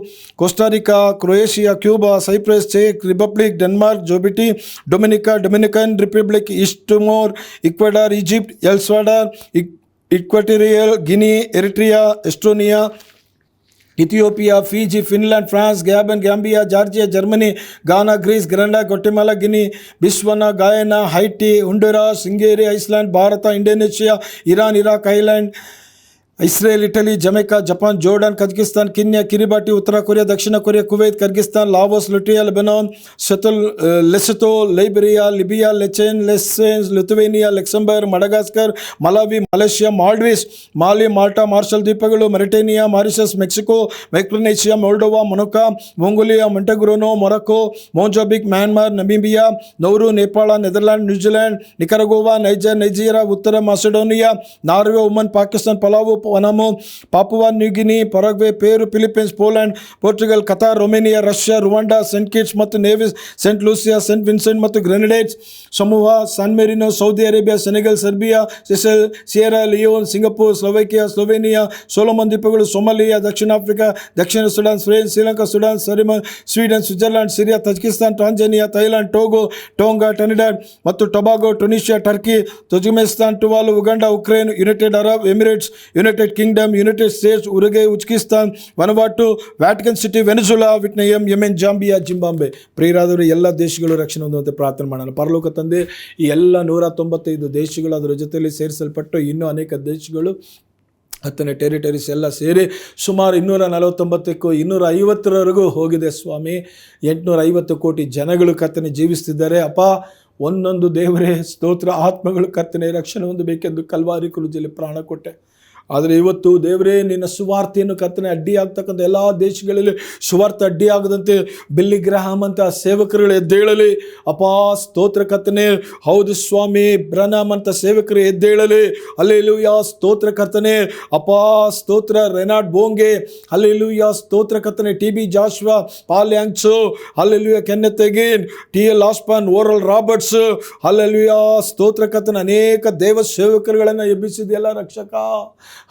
Costa Rica, Croatia, Cuba, Cyprus, ಚೆಕ್ Republic, Denmark, Djibouti, Dominican Republic, East Timor, Ecuador, Egypt, El Salvador, Equatorial Guinea, Eritrea, Estonia, Ethiopia, Fiji, Finland, France, Gabon, Gambia, Georgia, Germany, Ghana, Greece, Grenada, Guatemala, Guinea, Bissau, Guyana, Haiti, Honduras, Hungary, Iceland, Bharat, Indonesia, Iran, Iraq, Ireland, Israel, Italy, Jamaica, Japan, Jordan, Kazakhstan, Kenya, Kiribati, ಉತ್ತರ Korea, ದಕ್ಷಿಣ Korea, Kuwait, Kyrgyzstan, Laos, Latvia, Lebanon, Lesotho, Liberia, Libya, Liechtenstein, Lithuania, Luxembourg, Madagascar, Malawi, Malaysia, Maldives, Mali, Malta, Marshall ದ್ವೀಪಗಳು, Mauritania, Mauritius, Mexico, Micronesia, Moldova, Monaco, Mongolia, Montenegro, Morocco, Mozambique, Myanmar, Namibia, Nauru, Nepal, Netherland, New Zealand, Nicaragua, Nigeria, ಉತ್ತರ Macedonia, Norway, Oman, Pakistan, Palau, Panama, Papua New Guinea, Paraguay, Peru, Philippines, Poland, Portugal, Qatar, Romania, Russia, Rwanda, Saint Kitts ಮತ್ತು Nevis, Saint Lucia, Saint Vincent ಮತ್ತು Grenadines, ಸಮೂಹ, San Marino, Saudi Arabia, Senegal, Serbia, Sierra Leone, Singapore, Slovakia, Slovenia, Solomon ದ್ವೀಪಗಳು, Somalia, ದಕ್ಷಿಣ Africa, ದಕ್ಷಿಣ Sudan, Sri Lanka, Sudan, Sweden, Switzerland, Syria, Tajikistan, Tanzania, Thailand, Togo, Tonga, Trinidad ಮತ್ತು Tobago, Tunisia, Turkey, Turkmenistan, Tuvalu, Uganda, Ukraine, United Arab Emirates, United Kingdom, United States, Uruguay, Uzbekistan, Vanuatu, Vatican City, Venezuela, Vietnam, Yemen, Zambia, Zimbabwe. ಪ್ರಿಯರಾದವರು ಎಲ್ಲ ದೇಶಗಳು ರಕ್ಷಣೆ ಹೊಂದುವಂತೆ ಪ್ರಾರ್ಥನೆ ಮಾಡೋಣ. ಪರಲೋಕ ತಂದೆ, ಈ ಎಲ್ಲ 195 ದೇಶಗಳು ಅದರ ಜೊತೆಯಲ್ಲಿ ಸೇರಿಸಲ್ಪಟ್ಟು ಇನ್ನೂ ಅನೇಕ ದೇಶಗಳು 10ನೇ ಟೆರಿಟರೀಸ್ ಎಲ್ಲ ಸೇರಿ ಸುಮಾರು 249ಕ್ಕೂ 250ರವರೆಗೂ ಹೋಗಿದೆ ಸ್ವಾಮಿ. 850 ಕೋಟಿ ಜನಗಳು ಕರ್ತನೆ ಜೀವಿಸ್ತಿದ್ದಾರೆ. ಅಪ್ಪ, ಒಂದೊಂದು ದೇವರೇ ಸ್ತೋತ್ರ ಆತ್ಮಗಳು ಕರ್ತನೆ ರಕ್ಷಣೆ ಹೊಂದಬೇಕೆಂದು ಕಲ್ವಾರಿ ಕುಲುಜಲ್ಲಿ ಪ್ರಾಣ ಕೊಟ್ಟೆ. ಆದರೆ ಇವತ್ತು ದೇವರೇ ನಿನ್ನ ಸುವಾರ್ತೆಯನ್ನು ಕರ್ತನೆ ಅಡ್ಡಿಯಾಗ್ತಕ್ಕಂಥ ಎಲ್ಲ ದೇಶಗಳಲ್ಲಿ ಸುವಾರ್ತೆ ಅಡ್ಡಿಯಾಗದಂತೆ ಬಿಲ್ಲಿ ಗ್ರಹಾಮ್ ಅಂತ ಸೇವಕರುಗಳು ಎದ್ದೇಳಲಿ ಅಪಾ. ಸ್ತೋತ್ರ ಕರ್ತನೆ. ಹೌದು ಸ್ವಾಮಿ, ಬ್ರನಾಮ್ ಅಂತ ಸೇವಕರು ಎದ್ದೇಳಲಿ. ಹಲ್ಲೆಲೂಯಾ. ಸ್ತೋತ್ರ ಕರ್ತನೆ ಅಪಾ. ಸ್ತೋತ್ರ ರೆನಾಲ್ಡ್ ಬೋಂಗೆ. ಹಲ್ಲೆಲೂಯಾ. ಸ್ತೋತ್ರ ಕರ್ತನೆ. ಟಿ ಬಿ ಜಾಶ್ವಾ, ಪಾಲ್ ಯಾಂಗ್ಸು. Hallelujah. Kenneth Hagin, T L Osborn, Oral Roberts. Hallelujah. ಸ್ತೋತ್ರ ಕರ್ತನೆ. ಅನೇಕ ದೇವ ಸೇವಕರುಗಳನ್ನು ಎಬ್ಬಿಸಿದೆಯಲ್ಲ ರಕ್ಷಕ.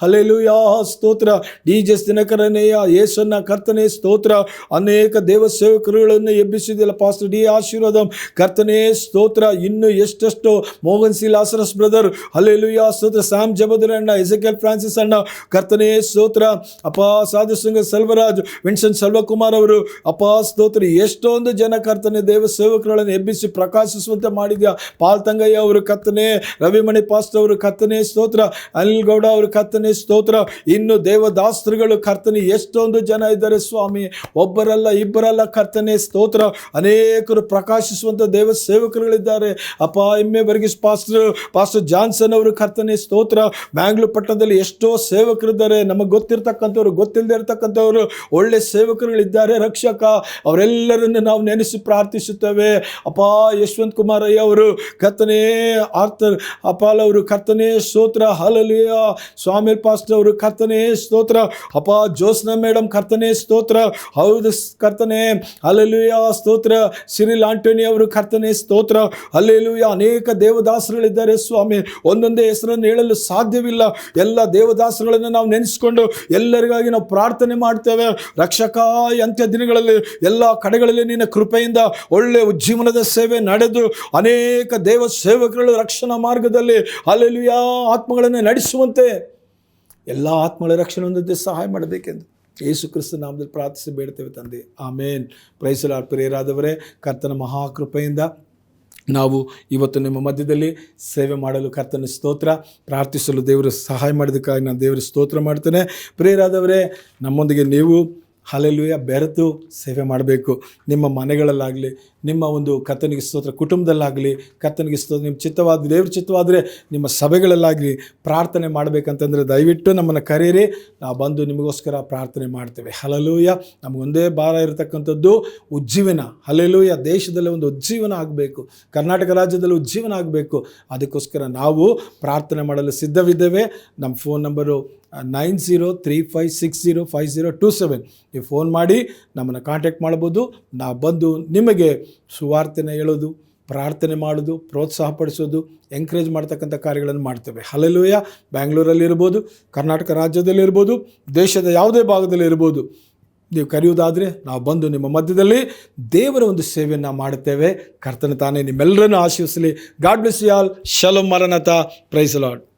ಹಲ್ಲೆಲೂಯಾ. ಸ್ತೋತ್ರ. ಡಿ ಜೆ ದಿನಕರನೆಯ ಯೇಸನ್ನ ಕರ್ತನೆ ಸ್ತೋತ್ರ. ಅನೇಕ ದೇವ ಸೇವಕರುಗಳನ್ನು ಎಬ್ಬಿಸಿದೆಯಲ್ಲ ಪಾಸ್ಟರ್ ಡಿ ಆಶೀರ್ವಾದಂ ಕರ್ತನೆ ಸ್ತೋತ್ರ. ಇನ್ನು ಎಷ್ಟೆಷ್ಟು ಮೋಹನ್ ಸಿ ಲಾಸರಸ್ ಬ್ರದರ್. ಹಲ್ಲೆಲೂಯಾ. ಸ್ತೋತ್ರ. ಸ್ಯಾಮ್ ಜಬದರ್ ಅಣ್ಣ, ಎಜೆಕೆಲ್ ಫ್ರಾನ್ಸಿಸ್ ಅಣ್ಣ ಕರ್ತನೆ ಸ್ತೋತ್ರ. ಅಪಾ. ಸಾಧು ಸಂಘ ಸೆಲ್ವರಾಜ್, ವಿನ್ಸೆಂಟ್ ಸೆಲ್ವಕುಮಾರ್ ಅವರು ಅಪಾ ಸ್ತೋತ್ರ. ಎಷ್ಟೊಂದು ಜನ ಕರ್ತನೆ ದೇವ ಸೇವಕರುಗಳನ್ನು ಎಬ್ಬಿಸಿ ಪ್ರಕಾಶಿಸುವಂತೆ ಮಾಡಿದ್ಯಾ. ಪಾಲ್ ತಂಗಯ್ಯ ಅವರು ಕರ್ತನೆ, ರವಿಮಣಿ ಪಾಸ್ಟರ್ ಅವರು ಕರ್ತನೆ ಸ್ತೋತ್ರ, ಅನಿಲ್ ಗೌಡ ಅವರು ಕರ್ತನೆ ಸ್ತೋತ್ರ. ಇನ್ನು ದೇವದಾಸರುಗಳು ಕರ್ತನೆ ಎಷ್ಟೊಂದು ಜನ ಇದ್ದಾರೆ ಸ್ವಾಮಿ. ಒಬ್ಬರಲ್ಲ ಇಬ್ಬರಲ್ಲ ಕರ್ತನೆ ಸ್ತೋತ್ರ. ಅನೇಕರು ಪ್ರಕಾಶಿಸುವಂತ ದೇವ ಸೇವಕರುಗಳಿದ್ದಾರೆ ಅಪ್ಪ. ಎಮ್ಮೆ ವರ್ಗೀಸ್ ಪಾಸ್ಟರ್ ಜಾನ್ಸನ್ ಅವರು ಕರ್ತನೆ ಸ್ತೋತ್ರ. ಬ್ಯಾಂಗ್ಳೂರ್ ಪಟ್ಟಣದಲ್ಲಿ ಎಷ್ಟೋ ಸೇವಕರಿದ್ದಾರೆ. ನಮಗೆ ಗೊತ್ತಿರ್ತಕ್ಕಂಥವ್ರು, ಗೊತ್ತಿಲ್ಲದೆ ಇರ್ತಕ್ಕಂಥವ್ರು, ಒಳ್ಳೆ ಸೇವಕರುಗಳಿದ್ದಾರೆ ರಕ್ಷಕ. ಅವರೆಲ್ಲರನ್ನು ನಾವು ನೆನೆಸಿ ಪ್ರಾರ್ಥಿಸುತ್ತೇವೆ ಅಪ್ಪ. ಯಶವಂತ್ ಕುಮಾರ್ ಅಯ್ಯ ಅವರು ಕರ್ತನೆ, ಆರ್ಥರ್ ಅಪಾಲ್ ಅವರು ಕರ್ತನೆ ಸ್ತೋತ್ರ. ಹಲ್ಲೆಲೂಯಾ. ಸ್ವಾಮಿ ಪಾಸ್ಟರ್ ಅವರು ಕರ್ತನೆ ಸ್ತೋತ್ರ. ಅಪ್ಪ. ಜೋಸ್ನಾ ಮೇಡಮ್ ಕರ್ತನೆ ಸ್ತೋತ್ರ. ಹೌದು ಕರ್ತನೆ. ಹಲ್ಲೆಲೂಯಾ. ಸ್ತೋತ್ರ. ಸಿರಿಲ್ ಆಂಟೋನಿ ಅವರು ಕರ್ತನೆ ಸ್ತೋತ್ರ. ಹಲ್ಲೆಲೂಯಾ. ಅನೇಕ ದೇವದಾಸರುಗಳಿದ್ದಾರೆ ಸ್ವಾಮಿ. ಒಂದೊಂದೇ ಹೆಸರನ್ನು ಹೇಳಲು ಸಾಧ್ಯವಿಲ್ಲ. ಎಲ್ಲ ದೇವದಾಸರುಗಳನ್ನು ನಾವು ನೆನೆಸಿಕೊಂಡು ಎಲ್ಲರಿಗಾಗಿ ನಾವು ಪ್ರಾರ್ಥನೆ ಮಾಡ್ತೇವೆ ರಕ್ಷಕ. ಅಂತ್ಯ ದಿನಗಳಲ್ಲಿ ಎಲ್ಲ ಕಡೆಗಳಲ್ಲಿ ನಿನ್ನ ಕೃಪೆಯಿಂದ ಒಳ್ಳೆ ಉಜ್ಜೀವನದ ಸೇವೆ ನಡೆದು ಅನೇಕ ದೇವ ಸೇವಕಗಳು ರಕ್ಷಣಾ ಮಾರ್ಗದಲ್ಲಿ ಹಲ್ಲೆಲೂಯಾ ಆತ್ಮಗಳನ್ನು ನಡೆಸುವಂತೆ ಎಲ್ಲ ಆತ್ಮಗಳ ರಕ್ಷಣೆ ಹೊಂದದೆ ಸಹಾಯ ಮಾಡಬೇಕೆಂದು ಯೇಸು ಕ್ರಿಸ್ತ ನಾಮದಲ್ಲಿ ಪ್ರಾರ್ಥಿಸಿ ಬೇಡ್ತೇವೆ ತಂದೆ. ಆಮೇನ್. Praise the Lord. ಪ್ರಿಯರಾದವರೇ, ಕರ್ತನ ಮಹಾಕೃಪೆಯಿಂದ ನಾವು ಇವತ್ತು ನಿಮ್ಮ ಮಧ್ಯದಲ್ಲಿ ಸೇವೆ ಮಾಡಲು ಕರ್ತನ ಸ್ತೋತ್ರ. ಪ್ರಾರ್ಥಿಸಲು ದೇವರು ಸಹಾಯ ಮಾಡೋದಕ್ಕಾಗಿ ನಾನು ದೇವರ ಸ್ತೋತ್ರ ಮಾಡ್ತೇನೆ. ಪ್ರಿಯರಾದವರೇ, ನಮ್ಮೊಂದಿಗೆ ನೀವು ಹಲ್ಲೆಲೂಯಾ ಬೆರೆತು ಸೇವೆ ಮಾಡಬೇಕು. ನಿಮ್ಮ ಮನೆಗಳಲ್ಲಾಗಲಿ, ನಿಮ್ಮ ಒಂದು ಕರ್ತನಿಗೆ ಸ್ತೋತ್ರ ಕುಟುಂಬದಲ್ಲಾಗಲಿ, ಕರ್ತನಿಗೆ ಸ್ತೋತ್ರ ನಿಮ್ಮ ಚಿತ್ತವಾದ ದೇವ್ರ ಚಿತ್ತವಾದರೆ ನಿಮ್ಮ ಸಭೆಗಳಲ್ಲಾಗಲಿ ಪ್ರಾರ್ಥನೆ ಮಾಡಬೇಕಂತಂದರೆ ದಯವಿಟ್ಟು ನಮ್ಮನ್ನು ಕರೀರಿ. ನಾವು ಬಂದು ನಿಮಗೋಸ್ಕರ ಪ್ರಾರ್ಥನೆ ಮಾಡ್ತೇವೆ. ಹಲ್ಲೆಲೂಯಾ. ನಮಗೊಂದೇ ಭಾರ ಇರತಕ್ಕಂಥದ್ದು ಉಜ್ಜೀವನ. ಹಲ್ಲೆಲೂಯಾ. ದೇಶದಲ್ಲಿ ಒಂದು ಉಜ್ಜೀವನ ಆಗಬೇಕು, ಕರ್ನಾಟಕ ರಾಜ್ಯದಲ್ಲಿ ಉಜ್ಜೀವನ ಆಗಬೇಕು. ಅದಕ್ಕೋಸ್ಕರ ನಾವು ಪ್ರಾರ್ಥನೆ ಮಾಡಲು ಸಿದ್ಧವಿದ್ದೇವೆ. ನಮ್ಮ ಫೋನ್ ನಂಬರು 9035605027. ನೀವು ಫೋನ್ ಮಾಡಿ ನಮ್ಮನ್ನು ಕಾಂಟ್ಯಾಕ್ಟ್ ಮಾಡ್ಬೋದು. ನಾವು ಬಂದು ನಿಮಗೆ ಸುವಾರ್ತೆನ ಹೇಳೋದು, ಪ್ರಾರ್ಥನೆ ಮಾಡೋದು, ಪ್ರೋತ್ಸಾಹಪಡಿಸೋದು, ಎಂಕರೇಜ್ ಮಾಡ್ತಕ್ಕಂಥ ಕಾರ್ಯಗಳನ್ನು ಮಾಡ್ತೇವೆ. ಹಲ್ಲೆಲೂಯಾ. ಬ್ಯಾಂಗ್ಳೂರಲ್ಲಿರ್ಬೋದು, ಕರ್ನಾಟಕ ರಾಜ್ಯದಲ್ಲಿರ್ಬೋದು, ದೇಶದ ಯಾವುದೇ ಭಾಗದಲ್ಲಿರ್ಬೋದು. ನೀವು ಕರೆಯುವುದಾದರೆ ನಾವು ಬಂದು ನಿಮ್ಮ ಮಧ್ಯದಲ್ಲಿ ದೇವರ ಒಂದು ಸೇವೆಯನ್ನು ಮಾಡುತ್ತೇವೆ. ಕರ್ತನ ತಾನೇ ನಿಮ್ಮೆಲ್ಲರನ್ನು ಆಶೀರ್ವದಿಸಲಿ. God bless you all. ಶಲೋಮ್. ಮರನತ. Praise the lord.